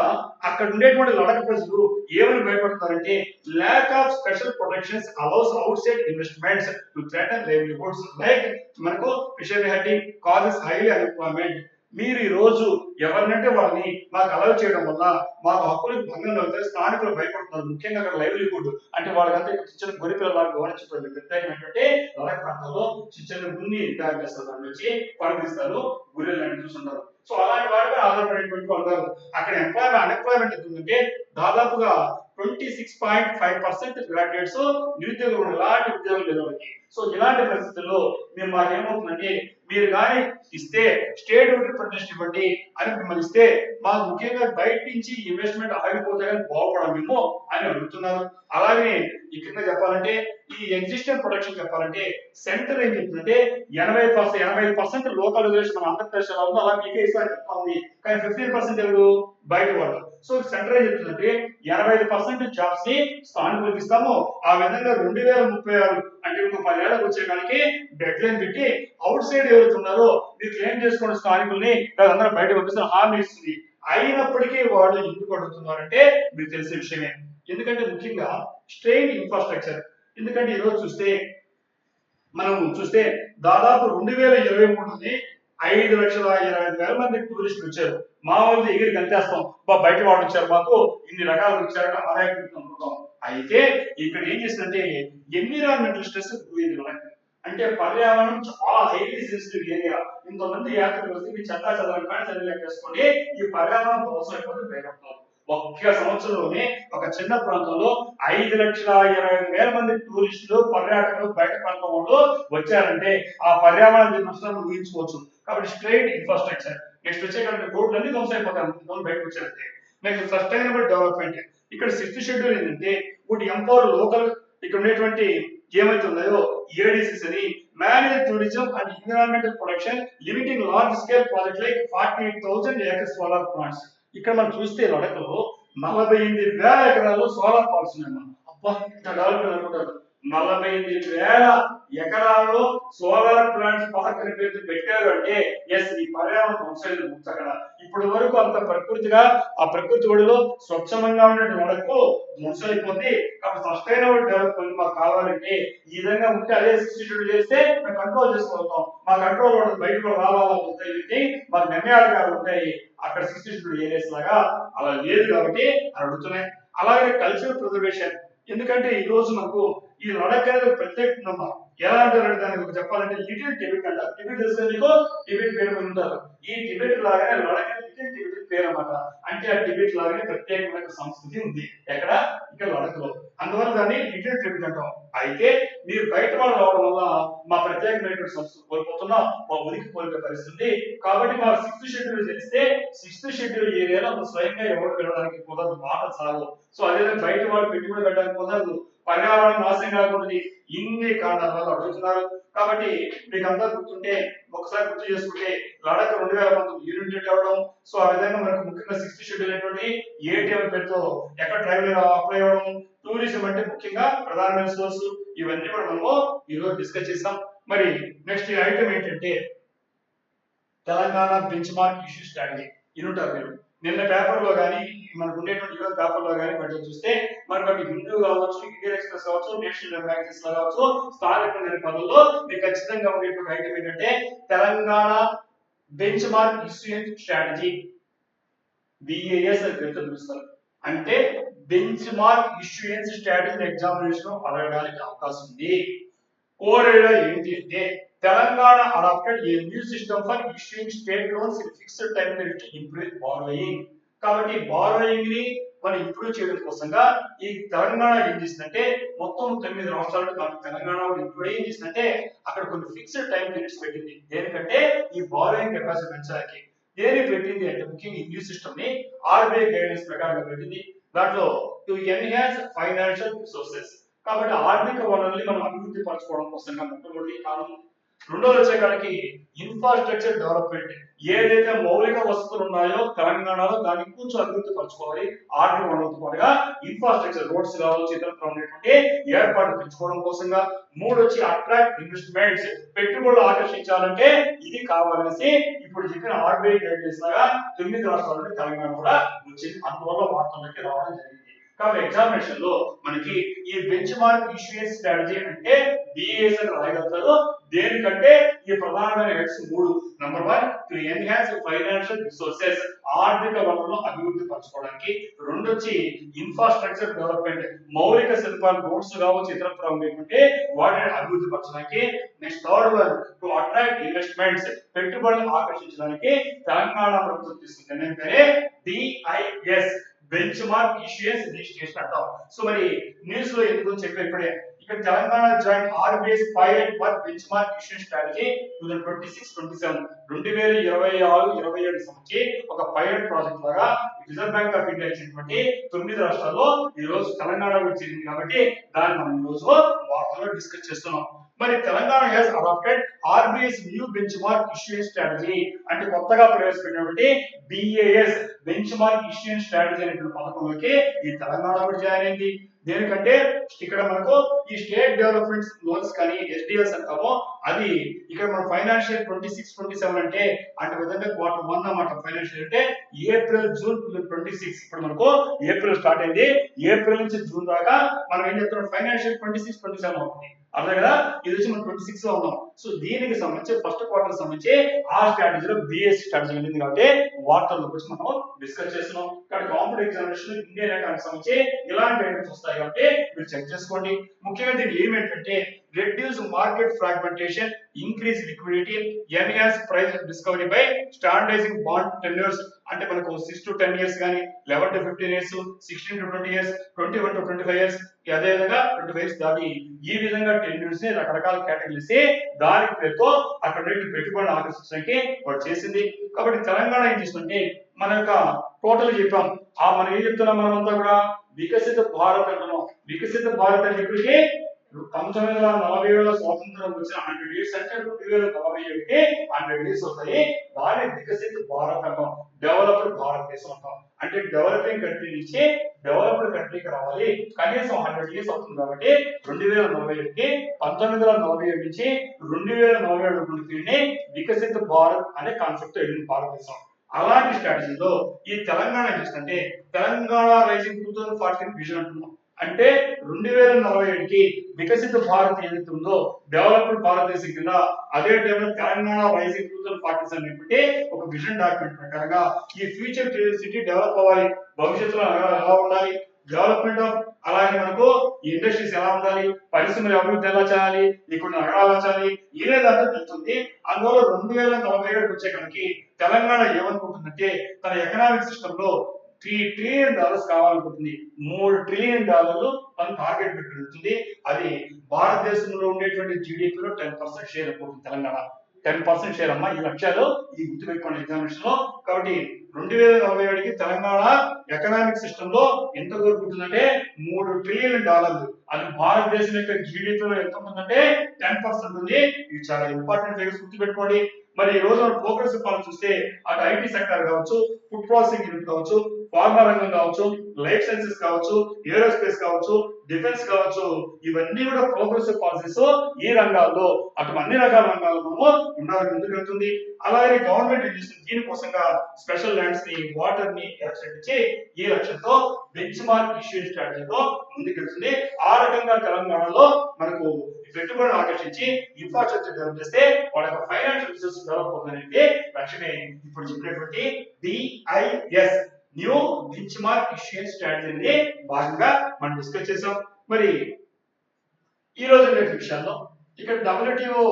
అక్కడ ఉండేటువంటి లడఖ ప్రజలు ఏమని భయపడుతున్నారంటే lack of special protections allows outside investments to threaten livelihoods like మనకు fishery hunting causes highly unemployment. మీరు ఈ రోజు ఎవరినంటే వాళ్ళని మాకు అలౌ చేయడం వల్ల మాకు హక్కులకు భంగం అవుతాయి, స్థానికులు భయపడుతున్నారు. ముఖ్యంగా అక్కడ లైవ్లీహుడ్ అంటే వాళ్ళకంతా చిన్న గొర్రె పిల్లలు గమనించుకోండి. ప్రత్యేకంగా ఏంటంటే లడఖ ప్రాంతంలో చిన్న గున్ని తయారు చేస్తారు, దాని నుంచి పండిస్తారు, గొర్రెలు అని చూస్తుంటారు. సో అలాంటి వాటిపై ఆధారపడేటువంటి వాళ్ళు అక్కడ అన్ఎంప్లాయ్మెంట్ ఉందంటే దాదాపుగా 26.5% గ్రాడ్యుయేట్స్ నిరుద్యోగులు ఉన్నారు. ఎలాంటి ఉద్యోగం లేదు వాళ్ళకి. సో ఇలాంటి పరిస్థితుల్లో మేము మాకేమవుతుందంటే మీరు కానీ ఇస్తే స్టేట్ రిప్రజెంటేషన్ ఇవ్వండి అని మిమ్మల్ని ఇస్తే మాకు ముఖ్యంగా బయట నుంచి ఇన్వెస్ట్మెంట్ ఆగిపోతే కానీ బాగుపడం మేము అని అడుగుతున్నారు. అలాగే ఇక్కడ చెప్పాలంటే ఈ ఎగ్జిస్టింగ్ ప్రొడక్షన్ చెప్పాలంటే సెంటర్ ఏం చెప్తుందంటే 85% లోకల్ రిజర్వేషన్ మన ఆంధ్రప్రదేశ్ లో ఉందో అలా మీకే ఇస్తారని చెప్తా ఉంది. కానీ 15% ఎవరు బయట వాళ్ళు. సో సెంటర్ ఏం చెప్తుందంటే 85% జాబ్స్ ని స్థానికులకు ఇస్తాము. ఆ విధంగా 2036 అంటే ఇంకో 10 ఏళ్ళకి వచ్చేయడానికి డెడ్ లైన్ పెట్టి అవుట్ సైడ్ ఎవరైతే ఉన్నారో మీరు క్లెయిమ్ చేసుకోండి స్థానికుల్ని, అందరూ బయట పంపిస్తున్న హామీ ఇస్తుంది. అయినప్పటికీ వాళ్ళు ఎందుకు అడుగుతున్నారంటే మీకు తెలిసే విషయమే. ఎందుకంటే ముఖ్యంగా స్ట్రెయిన్ ఇన్ఫ్రాస్ట్రక్చర్. ఎందుకంటే ఈరోజు మనం చూస్తే దాదాపు 2023 5,25,000 మంది టూరిస్టులు వచ్చారు. మా వాళ్ళు ఎగిరి గంతేస్తాం, బయట వాళ్ళు వచ్చారు, మాకు ఇన్ని రకాలు వచ్చారని ఆదాయం అనుకుంటాం. అయితే ఇక్కడ ఏం చేసిందంటే ఎన్విరాన్మెంటల్ స్ట్రెస్ అంటే పర్యావరణం చాలా హైలీ సెన్సిటివ్ ఏరియా. ఇంతమంది యాత్రికులు వస్తే మీ చెత్తా చెదరం కానీ చదివేసుకొని ఈ పర్యావరణం అవసరమైపోతే భయపడతారు. ఒక్క సంవత్సరంలోనే ఒక చిన్న ప్రాంతంలో 5,25,000 మంది టూరిస్టులు పర్యాటకులు బయట ప్రాంతం వాళ్ళు వచ్చారంటే ఆ పర్యావరణ నష్టాలను ఊహించుకోవచ్చు. కాబట్టి స్ట్రెయిట్ ఇన్ఫ్రాస్ట్రక్చర్. నెక్స్ట్ వచ్చే రోడ్లు అన్ని ధ్వంసం అయిపోతాయి బయటకు వచ్చారంటే. Next sustainable development. ఇక్కడ 6th షెడ్యూల్ ఏంటంటే వుడ్ ఎంపవర్ లోకల్ ఇక్కడ ఉండేటువంటి ఏమైతే ఉన్నాయో ఏడీసీస్ అని manage tourism and environmental production limiting large scale project like 48,000 acres solar plants. ఇక్కడ మనం చూస్తే లడఖలో 48,000 ఎకరాలు సోలార్ ప్లాంట్స్ ఉన్నాయి. అబ్బా ఇంత డెవలప్మెంట్ అనుకుంటారు. 48,000 ఎకరాల్లో సోలార్ ప్లాంట్స్ పార్క్ అని పేరు పెట్టారు అంటే ఎస్ ఈ పర్యావరణ అంశాలు అక్కడ ఇప్పటి వరకు అంత ప్రకృతిగా ఆ ప్రకృతి ఒడిలో స్వచ్ఛంగా ఉండే మనకు ధ్వంసమైపోతుంది. కాబట్టి సస్టైనబుల్ డెవలప్మెంట్ మాకు కావాలంటే ఈ విధంగా ఉంటే అదే 60 చేస్తే మేము కంట్రోల్ చేసుకోగలుగుతాం. మా కంట్రోల్ బయట రావాలంటే మాకు నిర్ణయాధికారులు ఉంటాయి. అక్కడ 60 ఏరియాస్ లాగా అలా లేదు కాబట్టి అడుగుతున్నాయి. అలాగే కల్చరల్ ప్రిజర్వేషన్. ఎందుకంటే ఈ రోజు మనకు ఈ లడఖ్ అనేది ప్రత్యేకంగా ఎలా అంటారు దానికి చెప్పాలంటే లిటిల్ టిబెట్ అంటారు. టిబెట్ తెలుసు మీకు, టిబెట్ పేరు ఉంటారు. ఈ టిబెట్ లాగానే లడఖ్ లిటిల్ టిబెట్ పేరు అన్నమాట. అంటే ఆ టిబెట్ లాగానే ప్రత్యేకమైన సంస్కృతి ఉంది ఎక్కడ ఇక్కడ లడఖ్ లో. అందువల్ల దాన్ని లిటిల్ టిబెట్ అంటాం. అయితే మీరు బయట వాళ్ళు రావడం వల్ల మా ప్రత్యేకమైనటువంటి సంస్కృతి కోల్పోతున్నాం, మా ఉనికి కోల్పోయే పరిస్థితి. కాబట్టి మా 6th షెడ్యూల్ తెలిస్తే 6th షెడ్యూల్ ఏరియాలో స్వయంగా ఎవరు వెళ్ళడానికి కుదరదు, మాట సాగు. సో అదేవిధంగా బయట వాళ్ళు పెట్టుబడి పెట్టడానికి కుదరదు, పర్యావరణం నాశనం కాకుండా ఇన్ని కారణాల వల్ల అడుగుతున్నారు. కాబట్టి మీకు అందరూ గుర్తుంటే ఒకసారి గుర్తు చేసుకుంటే లడఖ్ 2019 యూనిట్ అవ్వడం. సో ఆ విధంగా మనకు ముఖ్యంగా 6th షెడ్యూల్ అయినటువంటి ఏటీఎం పేరుతో ఎక్కడ ట్రైబల్ అప్లై అవ్వడం, టూరిజం అంటే ముఖ్యంగా ప్రధానమైన సోర్స్, ఇవన్నీ కూడా మనము ఈరోజు డిస్కస్ చేసాం. మరి నెక్స్ట్ ఐటమ్ ఏంటంటే Telangana benchmark issue strategy. ఇనుంటారు మీరు నిన్న పేపర్ లో కానీ మనకు ఉండేటువంటి ఈరోజు పేపర్ లో కానీ బట్టి చూస్తే మనకు హిందూ కావచ్చు, ఇండియన్ ఎక్స్ప్రెస్ కావచ్చు, నేషనల్ మ్యాగజైన్స్ లో కావచ్చు, స్థానిక పనుల్లో మీకు ఖచ్చితంగా ఉండేటువంటి ఐటమ్ ఏంటంటే Telangana benchmark issue strategy, BAS అని పేరుతో పిలుస్తారు. అంటే benchmark issuance strategy examination అడగడానికి అవకాశం ఉంది. కోరేగా ఏంటి అంటే Telangana adopted a new system for issuing state loans in fixed time period to improve borrowing. కాబట్టి బారోయింగ్ ని మనం ఇంప్రూవ్ చేయడం కోసంగా ఈ తెలంగాణ ఏం చేసిందంటే మొత్తం 9 రాష్ట్రాలకు తెలంగాణ ఇంప్రూవ్ ఏం చేసిందంటే అక్కడ కొన్ని ఫిక్స్డ్ టైం పీరియడ్స్ పెట్టింది. దేనికంటే ఈ బారోయింగ్ కెపాసిటీ పెంచడానికి. దేని పెట్టింది అంటే ముఖ్యంగా ఈ న్యూ సిస్టమ్ ని RBI గైడెన్స్ ప్రకారం పెట్టింది. దాంట్లో టు ఎన్హాన్స్ ఫైనాన్షియల్ రిసోర్సెస్. కాబట్టి ఆర్థిక వనరుల్ని మనం అభివృద్ధి పరచుకోవడం కోసంగా మొట్టమొదటి కాలం. రెండోది వచ్చేకాడికి ఇన్ఫ్రాస్ట్రక్చర్ డెవలప్మెంట్. ఏదైతే మౌలిక వసతులు ఉన్నాయో తెలంగాణలో దాన్ని కొంచెం అభివృద్ధి పరచుకోవాలి. ఆర్థిక వనరులతో పాటుగా ఇన్ఫ్రాస్ట్రక్చర్ రోడ్స్ కావచ్చు, ఇతరత్ర ఉన్నటువంటి ఏర్పాట్లు పెంచుకోవడం కోసంగా. మూడు వచ్చి అట్రాక్ట్ ఇన్వెస్ట్మెంట్స్, పెట్టుబడులు ఆకర్షించాలంటే ఇది కావాలనేసి ఇప్పుడు చెప్పిన ఆర్బీఐ గైడ్లైన్స్ లాగా 9 రాష్ట్రాల నుండి తెలంగాణ కూడా వచ్చింది. అందువల్ల వార్తల్లోకి రావడం జరిగింది. కాబట్టి ఎగ్జామినేషన్ లో మనకి ఈ బెంచ్ మార్క్ ఇష్యూయన్స్ స్ట్రాటజీ అంటే బిఏఎస్ అని రాయగలుగుతారు. దేనికంటే ఈ ప్రధానమైన heads 3. Number 1 to enhance financial resources, ఆర్థిక వనరులను అభివృద్ధి పరచుకోవడానికి. 2 వచ్చి ఇన్ఫ్రాస్ట్రక్చర్ డెవలప్మెంట్, మౌలిక సదుపాయాలు రోడ్స్ కావచ్చు, ఇతరత్ర ఉండేటువంటి వాటిని అభివృద్ధి పరచడానికి. Next third one to attract investments, పెట్టుబడులను ఆకర్షించడానికి తెలంగాణ ప్రభుత్వం తీసుకున్న నిర్ణయం పేరే DIIs, bench mark issuance registration అంటాం. సో మరి న్యూస్ లో ఎందుకు చెప్పే ఇప్పుడే ఇక్కడ Telangana joint RBI pilot for bench mark issuance strategy 2026-27 2026-27 సంబంధించి ఒక పైలట్ ప్రాజెక్ట్ లాగా రిజర్వ్ బ్యాంక్ ఆఫ్ ఇండియా ఇచ్చినటువంటి 9 రాష్ట్రాల్లో ఈ రోజు తెలంగాణ కూడా చేరింది. కాబట్టి దాన్ని మనం ఈ రోజు వార్తల్లో డిస్కస్ చేస్తున్నాం. మరి Telangana has adopted RBI's new benchmark issuance strategy, అంటే కొత్తగా ప్రవేశపెట్టినటువంటి BAS benchmark issuance strategy అనేటువంటి పథకంలోకి ఈ తెలంగాణ కూడా జాయిన్ అయింది. దేనికంటే ఇక్కడ మనకు ఈ స్టేట్ డెవలప్మెంట్ లోన్స్ కానీ ఎస్డిఎల్స్ అంటామో అది ఇక్కడ మన ఫైనాన్షియల్ 26-27 అంటే విధంగా Q1 అన్నమాట. ఫైనాన్షియల్ అంటే ఏప్రిల్ జూన్ 26. ఇప్పుడు మనకు ఏప్రిల్ స్టార్ట్ అయింది. ఏప్రిల్ నుంచి జూన్ దాకా మనం ఏం చెప్తున్నాం, ఫైనాన్షియల్ 26-27 అవుతుంది. అర్థం కదా, ఇది వచ్చి మనం 26 లో ఉన్నాం. సో దీనికి సంబంధించి ఫస్ట్ క్వార్టర్ సంబంధించి ఆ స్ట్రాటజీలో బిఎస్ స్ట్రాటజీ ఉంది. కాబట్టి వార్తల్లో వచ్చి మనం డిస్కస్ చేస్తున్నాం. కాబట్టి కాంపిటేటివ్ ఎగ్జామినేషన్ ఇండియన్ అకాడమీ సంబంధించి ఇలాంటి ఐటమ్స్ వస్తాయి. కాబట్టి మీరు చెక్ చేసుకోండి. ముఖ్యంగా దీని ఏమేంటంటే reduce market fragmentation, increase liquidity, enhance price discovery by standardizing bond tenures. అంటే మనకు 6 to 10 years కానీ 11 to 15 years, 16 to 20 years, 21 to 25 years, అదే విధంగా 25 years దాటి ఈ విధంగా టెన్యూర్స్ ని రకరకాల కేటగిరీస్ దాని పేరుతో అక్కడ పెట్టుబడులు ఆకర్షించడానికి వాడు చేసింది. కాబట్టి తెలంగాణ ఏం చేస్తుంటే మన యొక్క టోటల్ చెప్పాం. మనం ఏం చెప్తున్నాం, మనమంతా కూడా వికసిత భారత్ అంటున్నాం. వికసిత భారత్ అంటే ఇప్పటికీ 1947 స్వాతంత్రం వచ్చిన 100 years అంటే 2047కి 100 years అవుతాయి. దాని వికసిత భారత్ అంటాం, డెవలప్డ్ భారతదేశం అంటాం. అంటే డెవలపింగ్ కంట్రీ నుంచి డెవలప్డ్ కంట్రీకి రావాలి, కనీసం 100 years అవుతుంది. కాబట్టి 2047కి 1947 నుంచి 2047 వికసిత భారత్ అనే కాన్సెప్ట్ వెళ్ళింది భారతదేశం. అలాంటి స్ట్రాటజీలో ఈ తెలంగాణ ఏం చేస్తుందంటే తెలంగాణ రైజింగ్ 2040 విజన్ అంటున్నాం. అంటే 2047కి వికసిత భారత్ ఏదైతే ఉందో డెవలప్డ్ భారతదేశం కింద అదే టైంలో తెలంగాణ రైజింగ్ 2040 అనేటువంటి ఒక విజన్ డాక్యుమెంట్ ప్రకారంగా ఈ ఫ్యూచర్ సిటీ డెవలప్ అవ్వాలి, భవిష్యత్తులో ఎలా ఉండాలి, డెవలప్మెంట్ ఆఫ్ అలాగే మనకు ఇండస్ట్రీస్ ఎలా ఉండాలి, పరిశ్రమల అభివృద్ధి ఎలా చేయాలి, ఇక్కడ నగరాలు చేయాలి, ఇదే దాంట్లో తెలుస్తుంది. అందువల్ల 2047కి వచ్చేకానికి తెలంగాణ ఏమనుకుంటుందంటే తన ఎకనామిక్ సిస్టమ్ లో $3 trillion కావాలనుకుంటుంది. $3 trillion తను టార్గెట్ పెట్టుకుంటుంది. అది భారతదేశంలో ఉండేటువంటి జీడిపిలో 10% షేర్ అయిపోతుంది. తెలంగాణ 10% షేర్ అమ్మా. ఈ లక్ష్యాలు ఈ గుర్తుపెట్టుకోండి ఎగ్జామినేషన్ లో. కాబట్టి 2047కి తెలంగాణ ఎకనామిక్ సిస్టమ్ లో ఎంత కోరుకుంటుందంటే $3 trillion. అది భారతదేశం యొక్క జీడిపిలో ఎంత ఉంటుందంటే 10% ఉంది. ఇది చాలా ఇంపార్టెంట్ ఫిగర్స్ గుర్తుపెట్టుకోండి. మరి ఈ రోజు ప్రోగ్రెస్ పాలన చూస్తే అటు ఐటీ సెక్టర్ కావచ్చు, ఫుడ్ ప్రాసెసింగ్ యూనిట్ కావచ్చు, ఫార్మా రంగం కావచ్చు, లైఫ్ సైన్సెస్ కావచ్చు, ఏరోస్పేస్ కావచ్చు, డిఫెన్స్ కావచ్చు, ఇవన్నీ కూడా ప్రోగ్రెసివ్ పాలసీస్ ఈ రంగాల్లో అటు అన్ని రకాల రంగాల్లో మనము ఉండాలని ముందుకు వెళ్తుంది. అలాగే గవర్నమెంట్ ఏం చేస్తుంది, దీనికోసంగా స్పెషల్ ల్యాండ్స్ ని, వాటర్ ని ఇచ్చి ఈ లక్ష్యంతో బెంచ్ మార్క్ ఇష్యూ స్ట్రాటజీతో ముందుకెళ్తుంది. ఆ రకంగా తెలంగాణలో మనకు పెట్టుబడులు ఆకర్షించి ఇన్ఫ్రాస్ట్రక్చర్ డెవలప్ చేస్తే వాళ్ళ ఫైనాన్షియల్ రిసోర్సెస్ డెవలప్ అవుతుందంటే లక్ష్యమే ఇప్పుడు చెప్పినటువంటి DIIs new benchmark issue strategy భాగంగా మనం డిస్కస్ చేసాం. మరి ఈ రోజు విషయాల్లో ఇక్కడ WTO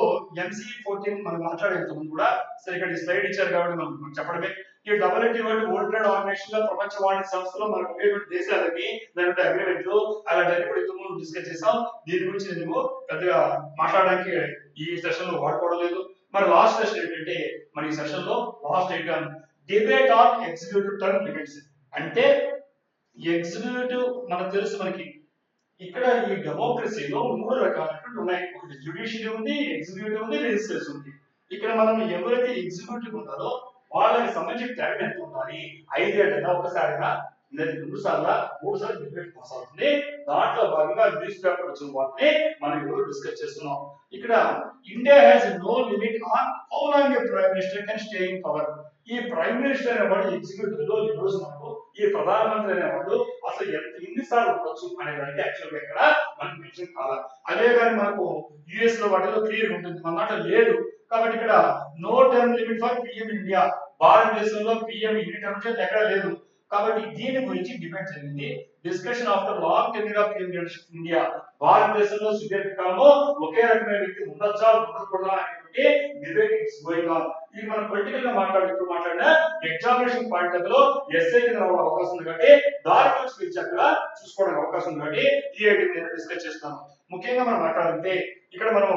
MC14 మనం మాట్లాడేంతకుముందు కూడా సరే ఇక్కడ ఈ స్లైడ్ ఇచ్చారు కాబట్టి మనం చెప్పడమే. ఈ WTO వరల్డ్ ట్రేడ్ ఆర్గనైజేషన్ లో ప్రపంచ వాణిజ్య సంస్థలో మనకు ఉండేటువంటి దేశాలకి దాని అగ్రిమెంట్లు అలాంటి కూడా ఇంతకుముందు డిస్కస్ చేసాం. దీని గురించి నేను పెద్దగా మాట్లాడడానికి ఈ సెషన్ లో వాడుకోవడం లేదు. మరి లాస్ట్ సెషన్ ఏంటంటే మరి ఈ సెషన్ లో last item debate on executive term limits. అంటే ఎగ్జిక్యూటివ్ మనకు తెలుసు, మనకి ఇక్కడ ఈ డెమోక్రసీలో 3 రకాలైనటువంటి ఉన్నాయి. ఒకటి జ్యుడిషియరీ ఉంది, ఎగ్జిక్యూటివ్ ఉంది, లెజిస్లేటివ్ ఉంది. ఇక్కడ మనం ఎవరైతే ఎగ్జిక్యూటివ్ ఉంటారో వాళ్ళకి సంబంధించిన టైం ఎంత ఉండాలి? 5 ఏళ్ళైనా ఒకసారిగా 2 సార్లు 3 సార్లు డిబేట్ పాస్ అవుతుంది. దాంట్లో భాగంగా న్యూస్ పేపర్ వచ్చిన వాటిని మనం ఇప్పుడు డిస్కస్ చేస్తున్నాం. ఇక్కడ India has no limit on how long a prime minister can stay in power. ఈ ప్రైమ్ మినిస్టర్ అనేవాడు ఎగ్జిక్యూటివ్ లో ఈ రోజు మనకు ఈ ప్రధానమంత్రి అనేవాడు అసలు ఎన్నిసార్లు ఉండొచ్చు అనే దానికి యాక్చువల్ గా ఇక్కడ మనకు మెన్షన్ కావాలి. అదే కానీ మనకు యుఎస్ లో వాటిలో క్లియర్ ఉంటుంది, మన దాంట్లో లేదు. కాబట్టి ఇక్కడ no term limit for PM India. భారతదేశంలో పిఎం ఇన్ని టర్మ్స్ ఎక్కడ లేదు. కాబట్టి దీని గురించి డిబేట్ జరిగింది. Discussion after long tenure of PM leadership India. భారతదేశంలో సుదీర్ఘకాలంలో ఒకే రకమైన వ్యక్తి ఉండొచ్చా ఉండకూడదా అనేటువంటి డిబేట్ ఇట్స్ గోయింగ్ ఆన్. ఇది మనం పొలిటికల్ గా మాట్లాడినా ఎగ్జామినేషన్ పాయింట్ లో ఎస్ఐ అవకాశం ఉంది కాబట్టి దారి స్పీచ్ అక్కడ చూసుకోవడానికి అవకాశం ఉంది కాబట్టి ఈ ఐటమ్ నేను డిస్కస్ చేస్తాను. ముఖ్యంగా మనం మాట్లాడితే ఇక్కడ మనం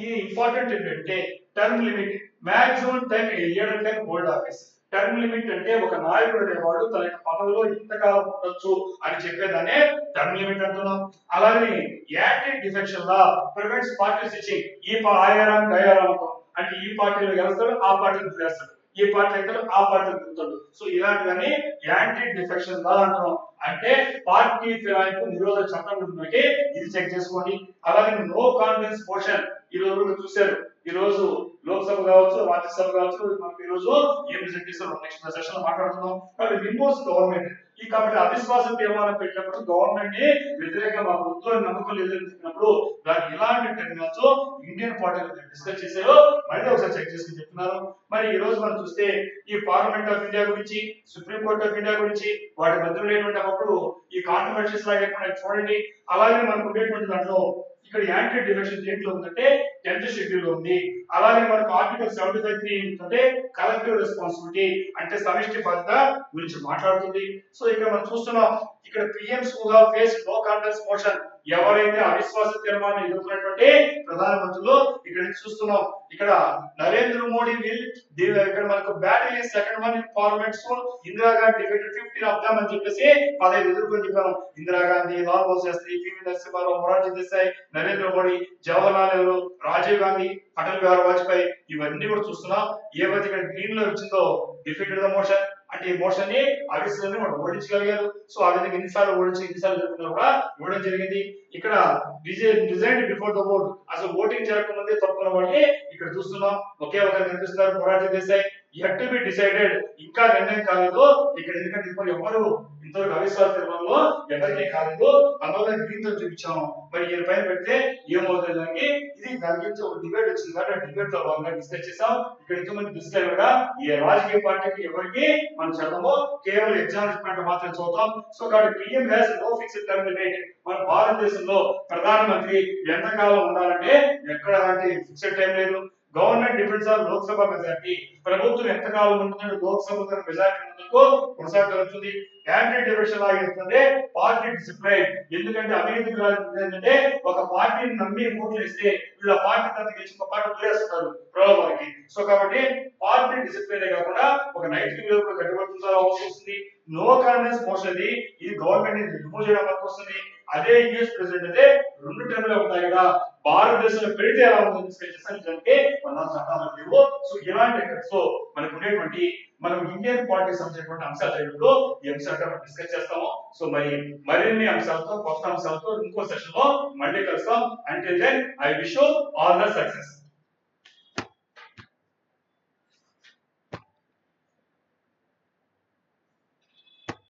ఈ ఇంపార్టెంట్ ఏంటంటే టర్మ్ లిమిట్. మాక్సిమం టైం ఇయ్యడం హోల్డ్ ఆఫీస్. టర్మ్ లిమిట్ అంటే ఒక నాయకుడు అనేవాడు తన యొక్క పదవిలో ఇంతకాలం ఉండొచ్చు అని చెప్పేదాన్ని టర్మ్ లిమిట్ అంటున్నాం. అలాగే anti defection law prevents party switching. ఈ ఆయారం గయారం అంటే ఈ పార్టీలో గెలుస్తాడు, ఆ పార్టీలో గెలుస్తాడు, ఈ పార్టీ అయితే ఆ పార్టీలో గెలుస్తాడు. సో ఇలాంటివన్నీ యాంటీ డిఫెక్షన్ లా అంటున్నాం. అంటే పార్టీ ఫిరాయింపు నిరోధక చట్టం గురించి ఇది చెక్ చేసుకోండి. అలాగే నో కాన్ఫిడెన్స్ మోషన్ ఈ రోజు చూశారు. ఈ రోజు లోక్సభ కావచ్చు, రాజ్యసభ కావచ్చు, మనకి ఈ రోజు ఏం రిజెక్ట్ చేస్తారు నెక్స్ట్ సెషన్ లో మాట్లాడుతున్నాం. కాబట్టి రిమోవ్స్ గవర్నమెంట్. ఈ కాబట్టి అవిశ్వాస తీర్మానం పెట్టినప్పుడు గవర్నమెంట్ ని వ్యతిరేకంగా మాకు వద్దు అని నమ్మకం లేదని చెప్పినప్పుడు దానికి ఇలాంటి టెర్మినల్స్ ఇండియన్ పార్టీలో డిస్కస్ చేశారో మళ్ళీ ఒకసారి చెక్ చేసుకుని చెప్తున్నారు. మరి ఈ రోజు మనం చూస్తే ఈ పార్లమెంట్ ఆఫ్ ఇండియా గురించి, సుప్రీం కోర్ట్ ఆఫ్ ఇండియా గురించి వాటి మధ్యలో లేనటువంటి అప్పుడు ఈ కాంట్రవర్సీస్ లాగా చూడండి. అలాగే మనకు ఉండేటువంటి దాంట్లో ఇక్కడ యాంటీ డిఫెక్షన్ దేంట్లో ఉందంటే 10th షెడ్యూల్ లో ఉంది. అలాగే మనకు ఆర్టికల్ 75(3) ఏంటంటే కలెక్టివ్ రెస్పాన్సిబిలిటీ అంటే సమిష్టి బాధ్యత గురించి మాట్లాడుతుంది. సో ఇక్కడ మనం చూస్తున్నాం ఇక్కడ PMs who have face no confidence motion ఎవరైతే అవిశ్వాస తీర్మానం ఎదుర్కొన్నటువంటి ప్రధానమంత్రులు ఇక్కడ చూస్తున్నాం. ఇక్కడ నరేంద్ర మోడీ విల్ ఇక్కడ మనకు battle is second one in parliament. So Indira Gandhi defeated 15 of them అని చెప్పేసి 15 ఎదుర్కొని చెప్పారు. ఇందిరాగాంధీ, లాల్ బహదూర్ శాస్త్రి, పివి నరసింహారావు, మొరార్జీ దేశాయ్, నరేంద్ర మోడీ, జవహర్లాల్ నెహ్రూ, రాజీవ్ గాంధీ, అటల్ బిహారీ వాజ్పేయి ఇవన్నీ కూడా చూస్తున్నాం. ఏవైతే ఇక్కడ గ్రీన్ లో వచ్చిందో డిఫీటెడ్ ద మోషన్ అంటే ఈ మోషన్ ని అవిశ్వాసాన్ని మనం ఓడించగలిగారు. సో ఆ విధంగా ఎన్నిసార్లు ఓడించి ఎన్నిసార్లు జరుగుతున్నా కూడా ఇవ్వడం జరిగింది. ఇక్కడ రిజైన్ బిఫోర్ ద ఓట్ అసలు ఓటింగ్ జరగకముందే తప్పుకున్న వాళ్ళని ఇక్కడ చూస్తున్నాం. ఒకే ఒకరు కనిపిస్తున్నారు Morarji Desai. Yet to be decided ఇంకా నిర్ణయం కాలేదు ఇక్కడ. ఎందుకంటే ఇప్పుడు ఎవరు ఇంతవరకు అవిశ్వాస తీర్మానంలో ఎవరికీ కాలేదు. అందువల్ల గ్రీన్ తో చూపించాము. మరి ఈయన పైన పెడితే ఏమవుతుంది దానికి ఇది దాని గురించి ఒక డిబేట్ వచ్చింది కాబట్టి ఆ డిబేట్ లో భాగంగా డిస్కస్ చేసాం. ఇక్కడ ఇంతమంది డిస్కస్ గా ఈ రాజకీయ పార్టీకి ఎవరికి మనం చదవము, కేవలం ఎగ్జామ్స్ మాత్రం చదువుతాం. సో కాబట్టి PM has no fixed term limit. మన భారతదేశంలో ప్రధానమంత్రి ఎంతకాలం ఉండాలంటే ఎక్కడ అలాంటి ఫిక్స్డ్ టైం లేదు. Government depends on Lok Sabha majority. ప్రభుత్వం ఎంతకాలం ఉంటుందంటే లోక్సభ మెజారిటీ ఉన్నందుకు కొనసాగుతుంది. యాంటీ డిఫెక్షన్ లాగా ఏంటంటే పార్టీ డిసిప్లైన్. ఎందుకంటే అవినీతి ఏంటంటే ఒక పార్టీని నమ్మి ఓట్లు ఇస్తే వీళ్ళ పార్టీ తరఫు గెలిచి ఒక పార్టీ వదిలేస్తున్నారు ప్రలోభానికి. సో కాబట్టి పార్టీ డిసిప్లైన్ కాకుండా ఒక నైతిక విలువకు కట్టుబడుతుందా అవసరం వస్తుంది. నో కాన్ఫిడెన్స్ మోషన్ ఇది గవర్నమెంట్ రిమూవ్ చేయడం వస్తుంది. అదే యుఎస్ ప్రెసిడెంట్ అయితే 2 టర్మ్లు ఉంటాయి కదా, భారతదేశంలో పెడితే ఎలా ఉంటుంది చట్టాలు లేవు. సో ఇలాంటి సో మనకు ఉండేటువంటి మనం ఇండియన్ పాలిటిక్స్ సంబంధించినటువంటి అంశాలు జరిగినప్పుడు ఈ అంశాలు డిస్కస్ చేస్తాము. సో మరిన్ని అంశాలతో కొత్త అంశాలతో ఇంకో సెషన్ లో మళ్ళీ కలుస్తాం. Until then I wish you all the success.